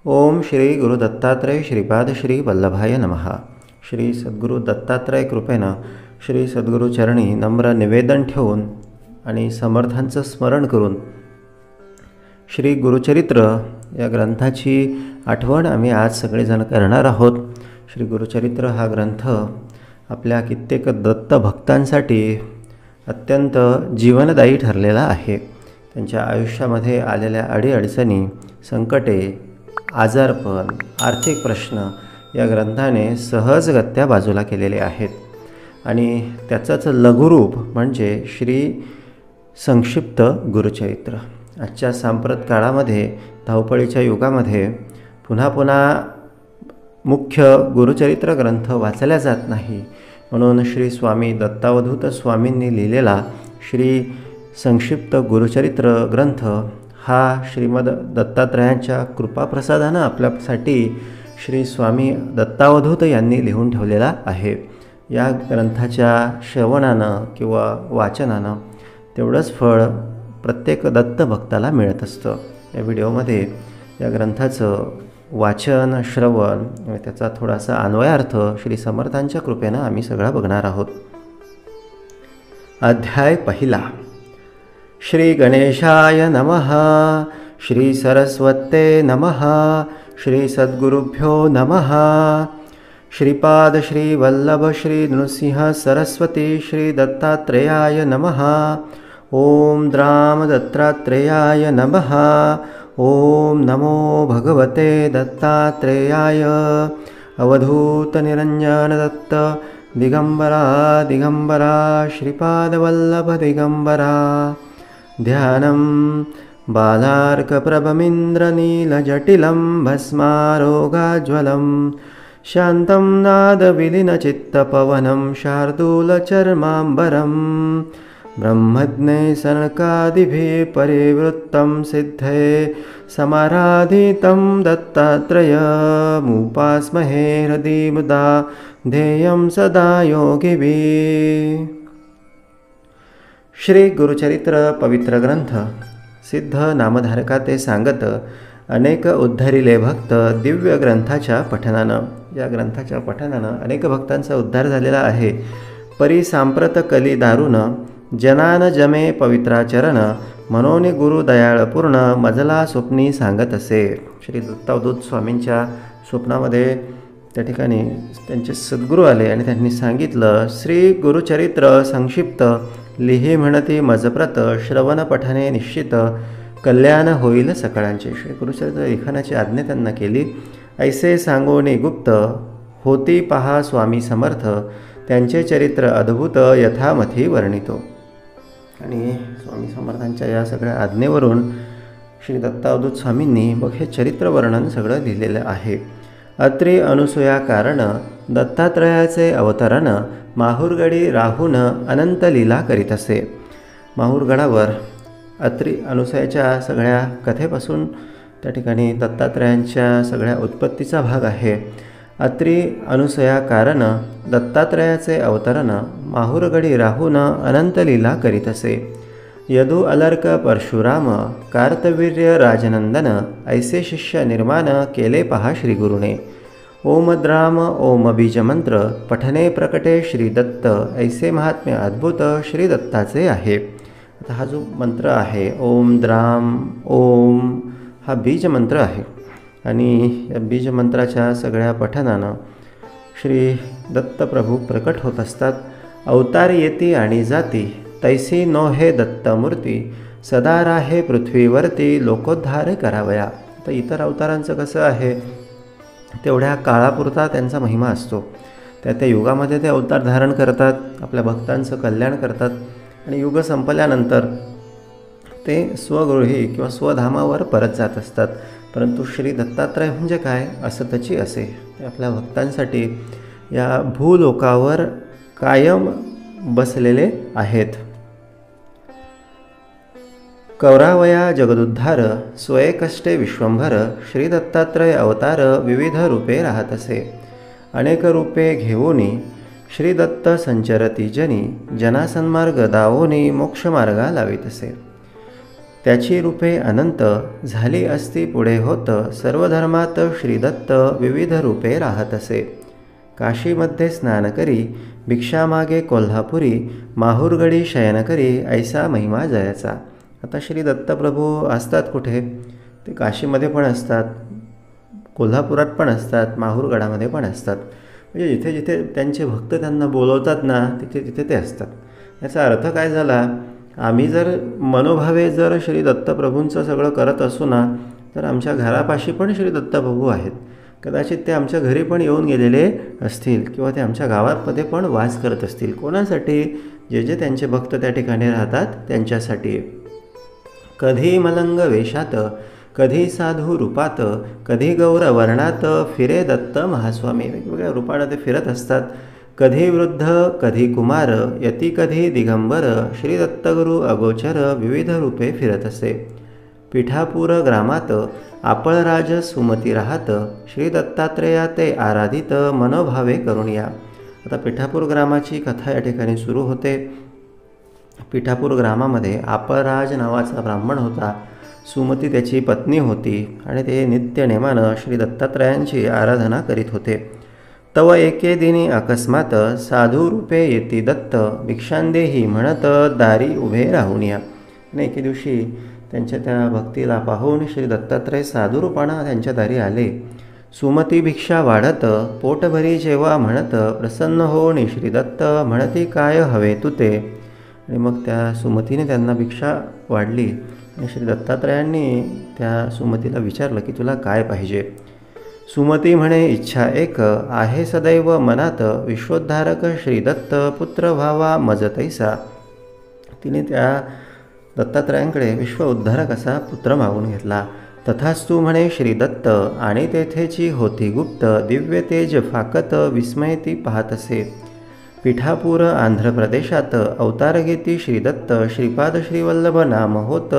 ओम श्री गुरु दत्तात्रय श्रीपाद श्री वल्लभाय नमः। श्री सद्गुरु दत्तात्रय कृपेनं श्री सद्गुरु चरणी नम्र निवेदन ठेवून आणि समर्थांचं स्मरण करून श्री गुरुचरित्र या ग्रंथाची आठवण आम्ही आज सगळेजण करणार आहोत। श्री गुरुचरित्र हा ग्रंथ आपल्या कित्येक दत्त भक्तांसाठी अत्यंत जीवनदायी ठरलेला आहे। त्यांच्या आयुष्यामध्ये आलेल्या अडीअडचणी, संकटे, आजारपण, आर्थिक प्रश्न या ग्रंथाने सहजगत्या बाजूला केलेले आहेत आणि त्याचंच लघुरूप म्हणजे श्री संक्षिप्त गुरुचरित्र। आजच्या सांप्रत काळामध्ये, धावपळीच्या युगामध्ये पुन्हा पुन्हा मुख्य गुरुचरित्र ग्रंथ वाचल्या जात नाही, म्हणून श्री स्वामी दत्तावधूत स्वामींनी लिहिलेला श्री संक्षिप्त गुरुचरित्र ग्रंथ हा श्रीमद दत्तात्रयांच्या कृपाप्रसादानं आपल्यासाठी श्री स्वामी दत्तावधूत यांनी लिहून ठेवलेला आहे। या ग्रंथाच्या श्रवणानं किंवा वाचनानं तेवढंच फळ प्रत्येक दत्तभक्ताला मिळत असतं। या व्हिडिओमध्ये या ग्रंथाचं वाचन, श्रवण आणि त्याचा थोडासा अन्वयार्थ श्री समर्थांच्या कृपेनं आम्ही सगळा बघणार आहोत। अध्याय पहिला। श्री गणेशाय नमः। श्री सरस्वते नमः। श्री सद्गुरुभ्यो नमः। श्रीपाद श्री वल्लभ श्री नृसिंह सरस्वती श्री दत्तात्रेयाय नमः। ओम द्राम दत्तात्रेयाय नमः। ओम नमो भगवते दत्तात्रेयाय। अवधूत निरंजन दत्त दिगंबरा दिगंबरा श्रीपादवल्लभ दिगंबरा। ध्यानं बालार्कप्रभमिन्द्रनीलजटिलं भस्मारोगाज्वलं शान्तं नादविलीनचित्तपवनं शार्दूलचर्माम्बरं ब्रह्मज्ञे सनकादिभिः परिवृत्तं सिद्धे समाराधितं दत्तात्रयमुपास्महे हृदि मुदा ध्येयं सदा योगिभिः। श्री गुरुचरित्र पवित्र ग्रंथ सिद्ध नामधारका ते सांगत अनेक उद्धरिले भक्त दिव्य ग्रंथाच्या पठनानं। या ग्रंथाच्या पठनानं अनेक भक्तांचा उद्धार झालेला आहे। परी सांप्रत कली दारुण जनान जमे पवित्राचरण मनोनी गुरु दयाळपूर्ण मजला स्वप्नी सांगत असे। श्री दत्तावधूत स्वामींच्या स्वप्नामध्ये त्या ठिकाणी त्यांचे सद्गुरू आले आणि त्यांनी सांगितलं, श्री गुरुचरित्र संक्षिप्त लिही म्हणती मजप्रत श्रवण पठने निश्चित कल्याण होईल सकळांचे। श्री गुरुचरित्र लिखाणाची आज्ञा त्यांना केली। ऐसे सांगोनी गुप्त होती पहा स्वामी समर्थ त्यांचे चरित्र अद्भुत यथामथी वर्णितो। आणि स्वामी समर्थांच्या या सगळ्या आज्ञेवरून श्री दत्तावधूत स्वामींनी मग हे चरित्र वर्णन सगळं लिहिलेलं आहे। अत्री अनुसूया कारण दत्तात्रयाचे अवतरण माहुरगडी राहून अनंत लीला करीत असे। माहुरगडावर अत्री अनुसूयाच्या सगळ्या कथेपासून त्या ठिकाणी दत्तात्रयांच्या सगळ्या उत्पत्तीचा भाग आहे। अत्री अनुसूया कारण दत्तात्रयाचे अवतरण माहुरगडी राहून अनंत लीला करीत असे। यदु अलर्क परशुराम कार्तवीर्य राजनंदन ऐसे शिष्य निर्माण केले पहा श्री गुरुने। ओम द्राम ओम बीजमंत्र पठने प्रकटे श्री दत्त ऐसे महात्म्य अद्भुत श्री दत्ताचे आहे। आता हा जो मंत्र आहे ओम द्राम ओम हा बीजमंत्र आहे आणि या बीजमंत्राच्या सगळ्या पठनानं श्री दत्तप्रभू प्रकट होत असतात। अवतार येती आणि जाती तैसी नो हे दत्तमूर्ती सदा राहे पृथ्वीवरती लोकोद्धार करावया। तर इतर अवतारांचं कसं आहे, तेवढ्या काळापुरता त्यांचा महिमा असतो। त्या युगामध्ये ते अवतार धारण करतात, आपल्या भक्तांचं कल्याण करतात आणि युग संपल्यानंतर ते स्वगृही किंवा स्वधामावर परत जात असतात। परंतु श्री दत्तात्रय म्हणजे काय, असतची असे ते आपल्या भक्तांसाठी या भूलोकावर कायम बसलेले आहेत। कौरावया जगदुद्धार स्वये कष्टे विश्वंभर श्री दत्तात्रय अवतार विविध रूपे राहत असे। अनेक रूपे घेऊनी श्री दत्त संचरती जनी जना सन्मार्ग दावोनी मोक्षमार्गा लावित असे। त्याची रूपे अनंत झाली असती पुढे होत, सर्व धर्मात श्रीदत्त विविध रूपे राहत असे. काशीमध्ये स्नान करी भिक्षा मागे कोल्हापुरी, माहूरगडी शयन करी ऐसा महिमा जयाचा. आता श्री दत्तप्रभू असतात कुठे? ते काशीमध्ये पण असतात, कोल्हापुरात पण असतात, माहूरगडामध्ये पण असतात. म्हणजे जिथे जिथे त्यांचे भक्त त्यांना बोलवतात ना, तिथे तिथे ते असतात. याचा अर्थ काय झाला? आम्ही जर मनोभावे जर श्री दत्तप्रभूंचं सगळं करत असू ना, तर आमच्या घरापाशी पण श्री दत्तप्रभू आहेत. कदाचित ते आमच्या घरी पण येऊन गेलेले असतील किंवा ते आमच्या गावामध्ये पण वास करत असतील. कोणासाठी? जे जे त्यांचे भक्त त्या ठिकाणी राहतात त्यांच्यासाठी. कधी मलंग वेशात, कधी साधू रूपात, कधी गौर वर्णात, फिरे दत्त महास्वामी. वेगवेगळ्या रूपाने ते फिरत असतात. कधी वृद्ध, कधी कुमार, यती कधी दिगंबर, श्री दत्तगुरु अगोचर विविध रूपे फिरत असे. पिठापूर ग्रामात आपळराज सुमती राहत, श्री दत्तात्रेया ते आराधित मनोभावे करून या. आता पिठापूर ग्रामाची कथा या ठिकाणी सुरू होते. पिठापूर ग्रामामध्ये आपळराज नावाचा ब्राह्मण होता. सुमती त्याची पत्नी होती आणि ते नित्य नेमानं श्री दत्तात्रयांची आराधना करीत होते. तव एके दिनी अकस्मात साधू रूपे येती दत्त, भिक्षांदेही म्हणत दारी उभे राहून या. आणि एके दिवशी त्यांच्या त्या भक्तीला पाहून श्री दत्तात्रय साधू रूपानं त्यांच्या दारी आले. सुमती भिक्षा वाढत, पोटभरी जेव्हा म्हणत, प्रसन्न होऊन श्री दत्त म्हणती काय हवे तुते. आणि मग त्या सुमतीने त्यांना भिक्षा वाढली आणि श्री दत्तात्रयांनी त्या सुमतीला विचारलं की तुला काय पाहिजे. सुमती म्हणे इच्छा एक आहे सदैव मनात, विश्वोद्धारक श्रीदत्त पुत्र व्हावा मज तैसा. तिने त्या दत्तात्रयांकडे विश्व उद्धारक असा पुत्र मागून घेतला. तथास्तु म्हणे श्रीदत्त आणि तेथेची होती गुप्त, दिव्य तेज फाकत विस्मय ती पाहत असे. पिठापूर आंध्र प्रदेशात अवतार घेती श्रीदत्त, श्रीपाद श्रीवल्लभ नाम होत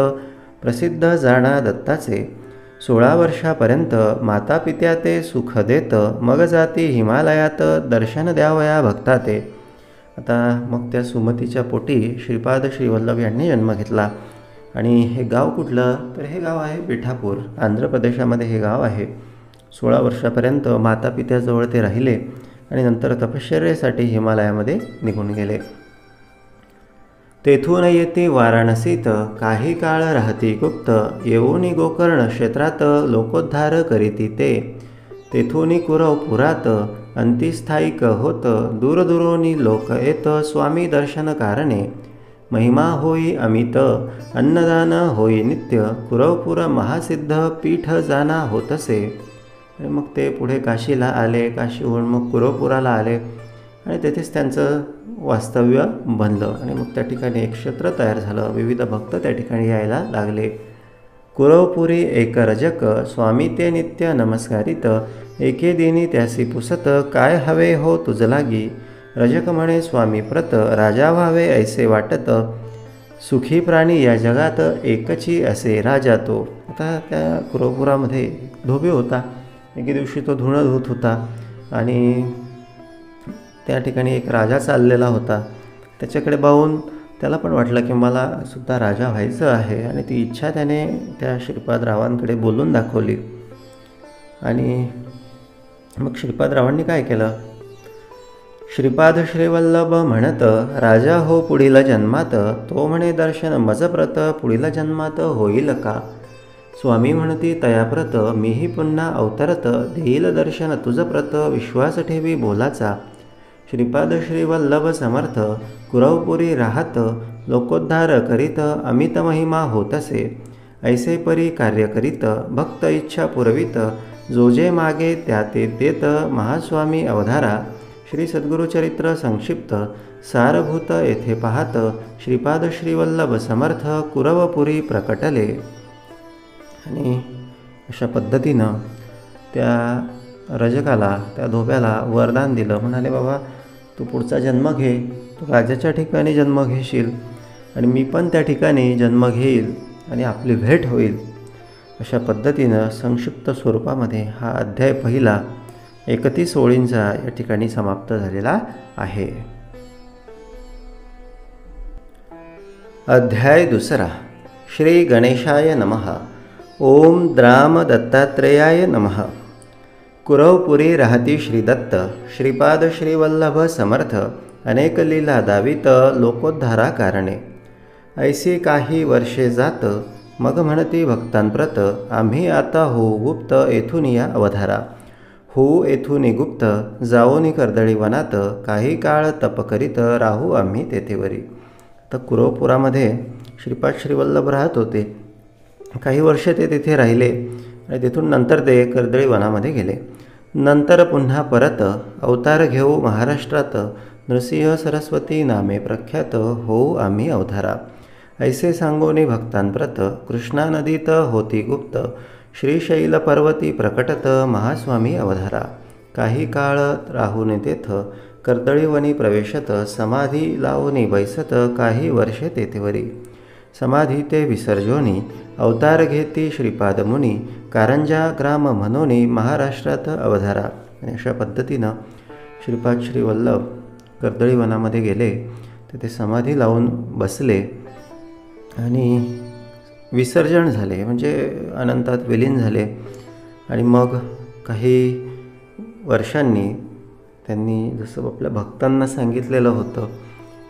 प्रसिद्ध जाणा दत्ताचे. 16 वर्षापर्यंत माता पित्या ते सुख देत, मग जाती हिमालयात दर्शन द्यावया भक्ता ते. आता मग त्या सुमतीच्या पोटी श्रीपाद श्रीवल्लभ यांनी जन्म घेतला. आणि हे गाव कुठलं? तर हे गाव आहे पिठापूर, आंध्र प्रदेशामध्ये हे गाव आहे. 16 वर्षापर्यंत माता पित्याजवळ ते राहिले आणि नंतर तपश्चर्येसाठी हिमालयामध्ये निघून गेले. तेथून येती वाराणसीत, काही काळ राहती गुप्त, येऊनी गोकर्ण क्षेत्रात लोकोद्धार करीती ते. तेथूनी कुरवपुरात अंतिस्थायिक होत, दूरदुरोनी लोक येत स्वामी दर्शन कारणे. महिमा होई अमित, अन्नदान होई नित्य, कुरवपुर महासिद्ध पीठ जाना होतसे. आणि मग ते पुढे काशीला आले, काशीहून मग कुरवपुराला आले आणि तेथेच त्यांचं वास्तव्य बनलं. आणि मग त्या ठिकाणी एक क्षेत्र तयार झालं, विविध भक्त त्या ठिकाणी यायला लागले. कुरवपुरी एक रजक, स्वामी ते नित्य नमस्कारित, एके दिनी त्यासी पुसत, काय हवे हो तुझ लागी. रजक म्हणे स्वामी प्रत, राजा व्हावे ऐसे वाटत, सुखी प्राणी या जगात एकची असे राजा तो. आता त्या कुरवपुरामध्ये धोबी होता. एके दिवशी तो धुणं धुत होता आणि त्या ठिकाणी एक राजा चाललेला होता. त्याच्याकडे पाहून त्याला पण वाटलं की मला सुद्धा राजा व्हायचं आहे आणि ती इच्छा त्याने त्या श्रीपादरावांकडे बोलून दाखवली. आणि मग श्रीपादरावांनी काय केलं? श्रीपाद श्रीवल्लभ म्हणत, राजा हो पुढील जन्मात, तो म्हणे दर्शन मजप्रत पुढील जन्मात होईल का. स्वामी म्हणती तयाप्रत, मीही पुन्हा अवतरत, देईल दर्शन तुझ प्रत, विश्वास ठेवी बोलाचा. श्रीपाद श्रीवल्लभ समर्थ, कुरवपुरी राहत, लोकोद्धार करीत, अमित महिमा होतसे. ऐसे परी कार्य करीत, भक्त इच्छा पुरवित, जो जे मागे त्या ते देत, महास्वामी अवधारा. श्री सद्गुरुचरित्र संक्षिप्त सारभूत येथे पाहत, श्रीपाद श्रीवल्लभ समर्थ कुरवपुरी प्रकटले. आणि अशा पद्धतीनं त्या रजकाला, त्या धोब्याला वरदान दिलं. म्हणाले बाबा तू पुढचा जन्म घे, तू राजाच्या ठिकाणी जन्म घेशील आणि मी पण त्या ठिकाणी जन्म घेईल आणि आपली भेट होईल. अशा पद्धतीनं संक्षिप्त स्वरूपामध्ये हा अध्याय पहिला 31 ओळींचा या ठिकाणी समाप्त झालेला आहे. अध्याय दुसरा. श्री गणेशाय नमः. ओम द्राम दत्तात्रेयाय नमः. कुरवपुरी राहती श्रीदत्त, श्रीपाद श्रीवल्लभ समर्थ, अनेक लीला दावित, लोकोद्धारा कारणे. ऐसी काही वर्षे जात, मग म्हणती भक्तांप्रत, आम्ही आता होऊ गुप्त येथून या अवधारा. होऊ येथून गुप्त जाओनी कर्दळी वनात, काही काळ तप करीत राहू आम्ही तेथेवरी. तर कुरवपुरामध्ये श्रीपाद श्रीवल्लभ राहत होते. काही वर्ष ते तिथे राहिले आणि तिथून नंतर ते कर्दळी वनामध्ये गेले. नंतर पुन्हा परत अवतार घेऊ महाराष्ट्रात, नृसिंह सरस्वती नामे प्रख्यात, होऊ आम्ही अवधारा. ऐसे सांगोनी भक्तांप्रत, कृष्णा नदीत होती गुप्त, श्रीशैल पर्वती प्रकटत, महास्वामी अवधारा. काही काळ राहून तेथ कर्दळीवनी प्रवेशत, समाधी लावूनी बैसत, काही वर्षे तेथेवरी. समाधी ते विसर्जोनी अवतार घेती श्रीपाद मुनी, कारंजा ग्राम म्हणोनी महाराष्ट्रात अवधारा. आणि अशा पद्धतीनं श्रीपाद श्रीवल्लभ कर्दळी वनामध्ये गेले, तिथे समाधी लावून बसले आणि विसर्जन झाले, म्हणजे अनंतात विलीन झाले. आणि मग काही वर्षांनी त्यांनी जसं आपल्या भक्तांना सांगितलेलं होतं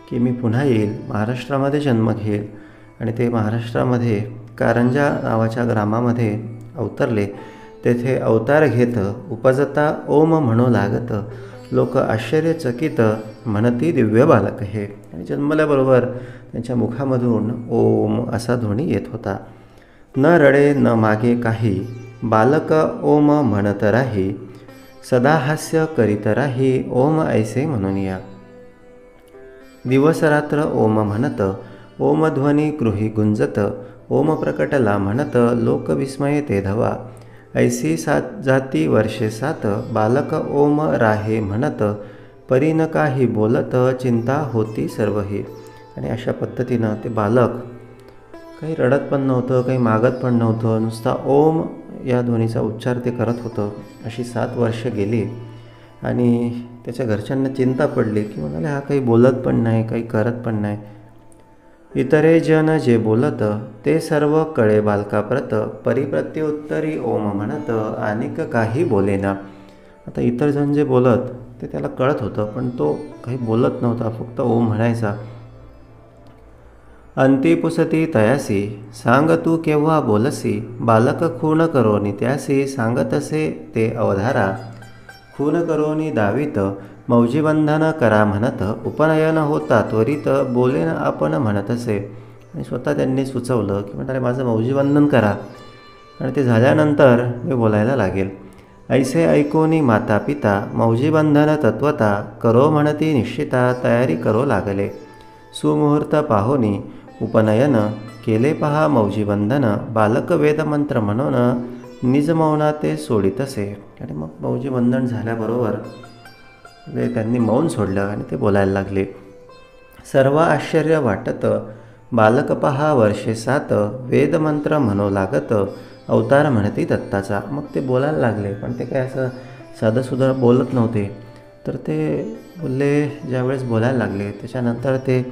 की मी पुन्हा येईल, महाराष्ट्रामध्ये जन्म घेईल, आणि ते महाराष्ट्रामध्ये कारंजा नावाच्या ग्रामामध्ये अवतरले. तेथे अवतार घेत उपजता ओम म्हणू लागत, लोक आश्चर्यचकित म्हणती दिव्य बालक हे. आणि जन्मल्याबरोबर त्यांच्या मुखामधून ओम असा ध्वनी येत होता. न रडे न मागे काही, बालक ओम म्हणत राही, सदा हास्य करीत राही, ओम ऐसे म्हणून या. दिवस रात्र ओम म्हणत, ओम ध्वनी गृही गुंजत, ओम प्रकटला म्हणत, लोक विस्मये ते धवा. ऐसी जाती वर्षे सात, बालक ओम राहे म्हणत, परीन काही बोलत, चिंता होती सर्वही. आणि अशा पद्धतीनं ते बालक काही रडत पण नव्हतं, काही मागत पण नव्हतं, नुसता ओम या ध्वनीचा उच्चार ते करत होतं. अशी 7 वर्ष गेली आणि त्याच्या घरच्यांना चिंता पडली की म्हणाले हा काही बोलत पण नाही, काही करत पण नाही. इतरे जन जे बोलत, ते सर्व कळे बालकाप्रत, परिप्रत्युत्तरी ओम म्हणत, अनेक काही बोलेना. आता इतर जण जे बोलत ते त्याला कळत होतं, पण तो काही बोलत नव्हता, फक्त ओम म्हणायचा. अंती पुसती तयासी, सांग तू केव्हा बोलसी, बालक खून करोनी त्यासी, सांगतसे ते अवधारा. खून करोनी दावीत, मौजी बंधन करा म्हणत, उपनयन होता त्वरित, बोलेन आपण म्हणतसे. आणि स्वतः त्यांनी सुचवलं की म्हणाले माझं मौजी बंधन करा आणि ते झाल्यानंतर मी बोलायला लागेल. ऐसे ऐकोनी माता पिता, मौजी बंधन तत्वता, करो म्हणती निश्चिता, तयारी करो लागले. सुमुहूर्त पाहोनी उपनयन, केले पहा मौजी बंधन, बालक वेदमंत्र म्हणून, निज मौना ते सोडितसे. आणि मग मौजी बंधन झाल्याबरोबर त्यांनी मौन सोडलं आणि ते बोलायला लागले. सर्व आश्चर्य वाटत, बालक पहा वर्षे 7, वेदमंत्र म्हणू लागत, अवतार म्हणती दत्ताचा. मग ते बोलायला लागले, पण ते काय असं साधंसुद्धा बोलत नव्हते. तर ते बोलले, ज्यावेळेस बोलायला लागले त्याच्यानंतर ते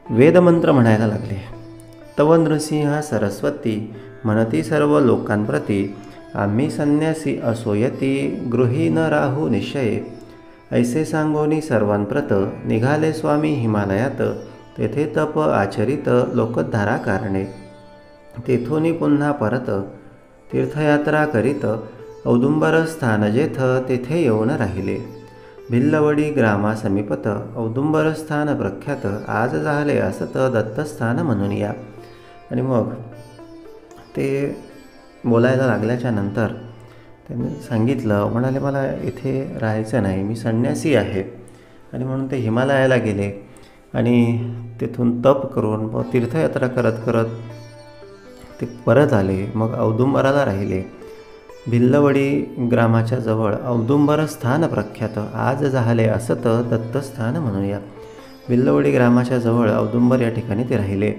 वेदमंत्र म्हणायला लागले. तव नृसिंह सरस्वती, म्हणती सर्व लोकांप्रती, आम्ही संन्यासी असोयती, गृही न राहू निश्चये. ऐसे सांगोनी सर्वांप्रत, निघाले स्वामी हिमालयात, तेथे तप आचरित, लोकोद्धारा कारणे. तेथून पुन्हा परत तीर्थयात्रा करीत, औदुंबर स्थान जेथ, तेथे येऊन राहिले. भिल्लवडी ग्रामासमीपत, औदुंबर स्थान प्रख्यात, आज झाले असत, दत्तस्थान म्हणून या. आणि मग ते बोलायला लागल्याच्या नंतर त्यांनी सांगितलं, म्हणाले मला इथे राहायचं नाही, मी संन्यासी आहे. आणि म्हणून ते हिमालयाला गेले आणि तिथून तप करून मग तीर्थयात्रा करत करत ते परत आले. मग औदुंबराला राहिले. भिल्लवडी ग्रामाच्या जवळ औदुंबर स्थान प्रख्यात, आज झाले असत, दत्तस्थान म्हणूया. भिल्लवडी ग्रामाच्या जवळ औदुंबर या ठिकाणी ते राहिले.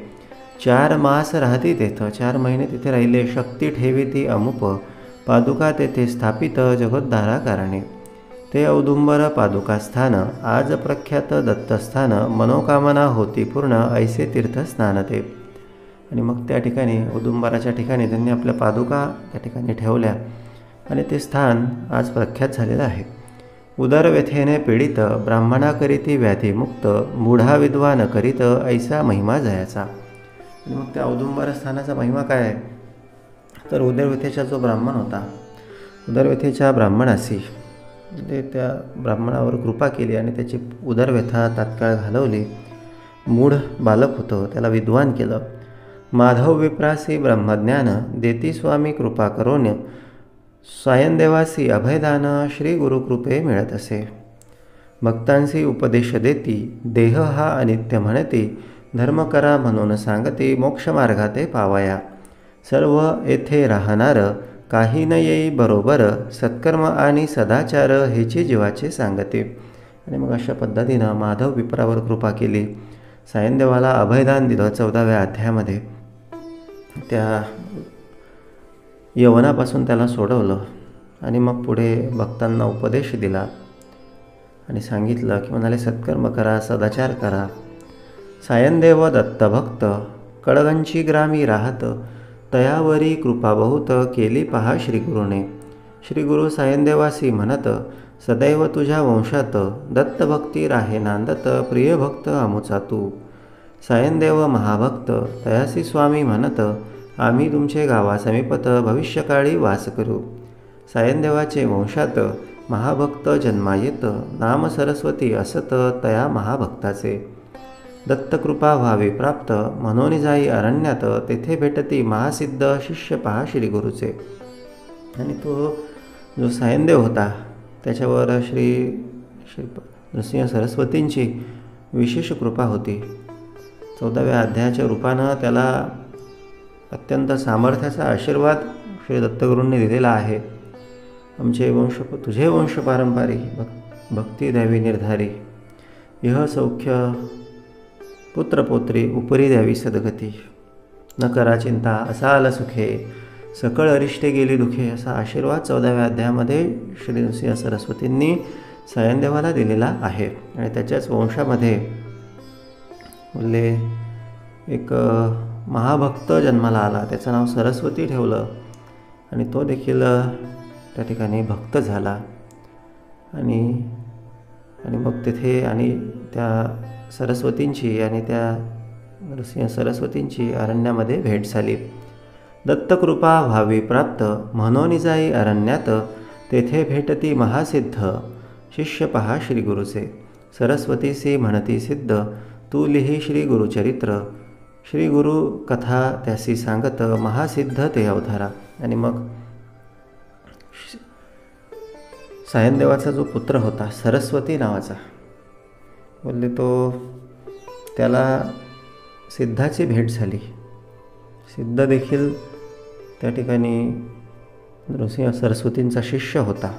4 मास राहती तेथं, 4 महिने तिथे राहिले. शक्ती ठेवी ती अमुप, पादुका तेथे स्थापित, जगोद्धारा कारणे. ते औदुंबर पादुकास्थान, आज प्रख्यात दत्तस्थान, मनोकामना होती पूर्ण, ऐसे तीर्थस्नान ते. आणि मग त्या ठिकाणी औदुंबराच्या ठिकाणी त्यांनी आपल्या पादुका त्या ठिकाणी ठेवल्या आणि ते स्थान आज प्रख्यात झालेलं आहे. उदरव्यथेने पीडित ब्राह्मणाकरिती व्याधीमुक्त मूढा विद्वान करीत ऐसा महिमा जयाचा. आणि मग त्या औदुंबर स्थानाचा महिमा काय आहे तर उदरव्यथेचा जो ब्राह्मण होता, उदरव्यथेच्या ब्राह्मणाशी म्हणजे त्या ब्राह्मणावर कृपा केली आणि त्याची उदरव्यथा तात्काळ घालवली. मूढ बालक होतं, त्याला विद्वान केलं. माधव विप्रासी ब्रह्मज्ञान देती स्वामी कृपा करोन स्वयंदेवासी अभयदान श्री गुरुकृपे मिळत असे. भक्तांशी उपदेश देती देह हा अनित्य म्हणती धर्म करा म्हणून सांगती मोक्षमार्गाते पावया. सर्व येथे राहणार काही न येई बरोबर सत्कर्म आणि सदाचार हेची जीवाचे सांगते. आणि मग अशा पद्धतीनं माधव विप्रावर कृपा केली. सायनदेवाला अभयदान दिलं 14व्या अध्यायामध्ये. त्या यवनापासून त्याला सोडवलं आणि मग पुढे भक्तांना उपदेश दिला आणि सांगितलं की म्हणाले सत्कर्म करा, सदाचार करा. सायनदेव दत्तभक्त कळगंची ग्रामी राहत तयावरी कृपा बहुत केली पहा श्रीगुरुने. श्रीगुरु सायनदेवासी म्हणत सदैव तुझ्या वंशात दत्तभक्ती राहे नांदत प्रिय भक्त अमुचा तू. सायनदेव महाभक्त तयासी स्वामी म्हणत आम्ही तुमचे गावा समीपत भविष्यकाळी वास करू. सायनदेवाचे वंशात महाभक्त जन्मा येत नाम सरस्वती असत तया महाभक्ताचे. दत्तकृपा व्हावी प्राप्त म्हणून जाई अरण्यात तेथे भेटती महासिद्ध शिष्य पहा श्रीगुरूचे. आणि तो जो सायनदेव होता त्याच्यावर श्री नृसिंह सरस्वतींची विशेष कृपा होती. 14व्या अध्यायाच्या रूपानं त्याला अत्यंत सामर्थ्याचा आशीर्वाद श्री दत्तगुरूंनी दिलेला आहे. आमचे तुझे वंश पारंपारी भक्ती द्यावी निर्धारी यह सौख्य पुत्रपौत्री उपरी द्यावी सद्गती. न करा चिंता असाल सुखे सकळ अरिष्टे गेली दुखे. असा आशीर्वाद 14व्या अध्यायामध्ये श्री नृसिंह सरस्वतींनी सायनदेवाला दिलेला आहे. आणि त्याच्याच वंशामध्ये बोलले एक महाभक्त जन्माला आला, त्याचं नाव सरस्वती ठेवलं आणि तो देखील त्या ठिकाणी भक्त झाला. आणि मग तेथे आणि त्या सरस्वतींची आणि त्या नृसिंह सरस्वतींची अरण्यामध्ये भेट झाली. दत्तकृपा व्हावी प्राप्त म्हणून जाई अरण्यात तेथे भेटती महासिद्ध शिष्य पहा श्रीगुरूचे. सरस्वतीसी म्हणती सिद्ध तू लिही श्री गुरुचरित्र श्री गुरु कथा त्यासी सांगत महासिद्ध ते अवधारा. आणि मग सायनदेवाचा जो पुत्र होता सरस्वती नावाचा बोलले त्याला सिद्धाची भेट झाली. सिद्ध देखील त्या ठिकाणी नृसिंह सरस्वतींचा शिष्य होता.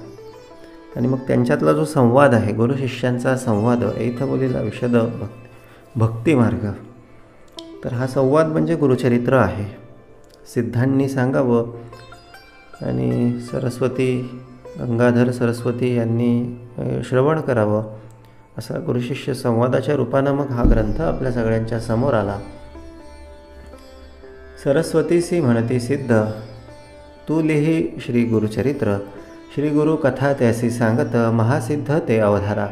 आणि मग त्यांच्यातला जो संवाद आहे गुरु शिष्यांचा संवाद इथं बोलीला विशद भक्तिमार्ग. तर हा संवाद म्हणजे गुरुचरित्र आहे. सिद्धांनी सांगावं आणि सरस्वती गंगाधर सरस्वती यांनी श्रवण करावं. असा गुरुशिष्य संवादाच्या रूपानं मग हा ग्रंथ आपल्या सगळ्यांच्या समोर आला. सरस्वतीसी म्हणती सिद्ध तू लिही श्री गुरुचरित्र श्री गुरु कथा त्यासी सांगत महासिद्ध ते अवधारा.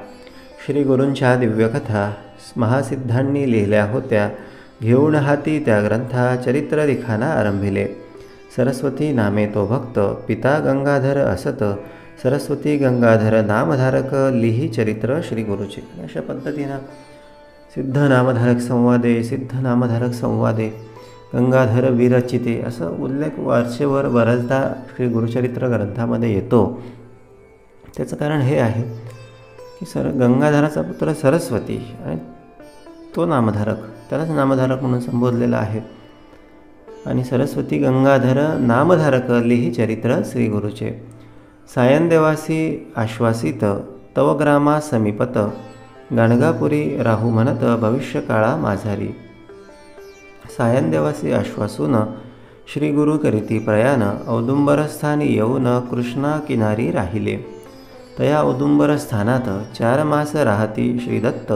श्री गुरूंच्या दिव्यकथा महासिद्धांनी लिहिल्या होत्या घेऊन हाती त्या ग्रंथा चरित्र लिखाणा आरंभिले. सरस्वती नामे तो भक्त पिता गंगाधर असत सरस्वती गंगाधर नामधारक लिही चरित्र श्री गुरुचे. अशा पद्धतीनं सिद्ध नामधारक संवादे सिद्ध नामधारक संवादे गंगाधर विरचिते असं उल्लेख वारशेवर बऱ्याचदा श्री गुरुचरित्र ग्रंथामध्ये येतो. त्याचं कारण हे आहे की गंगाधराचा पुत्र सरस्वती आणि तो नामधारक त्यालाच नामधारक म्हणून संबोधलेला आहे. आणि सरस्वती गंगाधर नामधारक लिही चरित्र श्री गुरुचे. सायनदेवासी आश्वासित तव ग्रामा समीपत गाणगापुरी राहू म्हणत भविष्यकाळा माझारी. सायनदेवासी आश्वासून श्री गुरु करीती प्रयाण औदुंबरस्थानी येऊन कृष्णा किनारी राहिले. तया औदुंबरस्थानात 4 मास राहती श्रीदत्त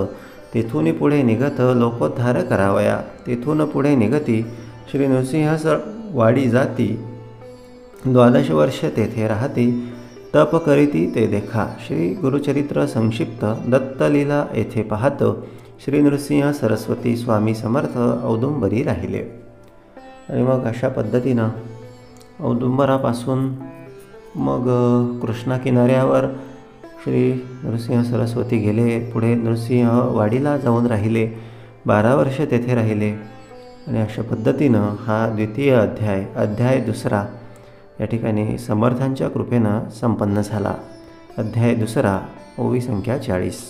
तेथून पुढे निघत लोकोद्धार करावया. तेथून पुढे निघती श्री नृसिंह वाडी जाती 12 वर्ष तेथे राहती तप करीती ते देखा. श्री गुरुचरित्र संक्षिप्त दत्तलीला येथे पाहत श्री नृसिंह सरस्वती स्वामी समर्थ औदुंबरी राहिले. आणि मग अशा पद्धतीनं औदुंबरापासून मग कृष्णा किनाऱ्यावर श्री नृसिंह सरस्वती गेले. पुढे नृसिंह वाडीला जाऊन राहिले, 12 वर्ष तेथे राहिले. आणि अशा पद्धतीनं हा द्वितीय अध्याय दुसरा या ठिकाणी समर्थांच्या कृपेनं संपन्न झाला. अध्याय दुसरा, ओवी संख्या 40.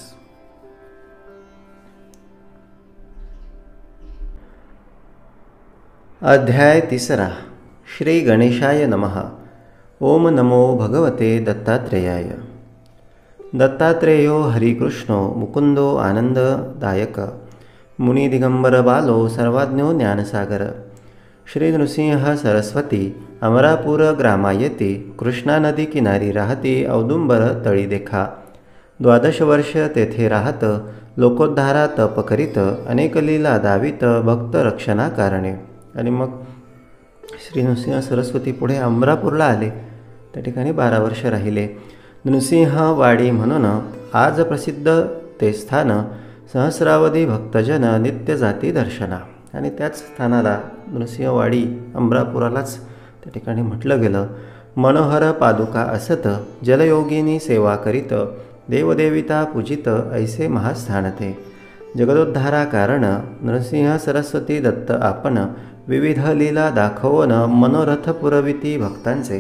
अध्याय तिसरा. श्री गणेशाय नमः. ओम नमो भगवते दत्तात्रेयाय. दत्तात्रेयो हरिकृष्णो मुकुंदो आनंददायक मुनी दिगंबर बालो सर्वाज्ञो ज्ञानसागर. श्री नृसिंह सरस्वती अमरापूर ग्रामायती कृष्णा नदी किनारी राहती औदुंबर तळी देखा. 12 वर्ष तेथे राहत लोकोद्धारा तप करीत अनेक लीला दावित भक्त रक्षणा कारणे. आणि मग श्री नृसिंह सरस्वती पुढे अमरापूरला आले. त्या ठिकाणी 12 वर्ष राहिले. नृसिंहवाडी म्हणून आज प्रसिद्ध ते स्थान सहस्रावधी भक्तजन नित्य जाती दर्शना. आणि त्याच स्थानाला नृसिंहवाडी अमरापुरालाच त्या ठिकाणी म्हटलं गेलं. मनोहर पादुका असत जलयोगिनी सेवा करीत देवदेविता पूजित ऐसे महास्थान ते. जगदोद्धारा कारण नृसिंह सरस्वती दत्त आपण विविध लीला दाखवून मनोरथ पुरविती भक्तांचे.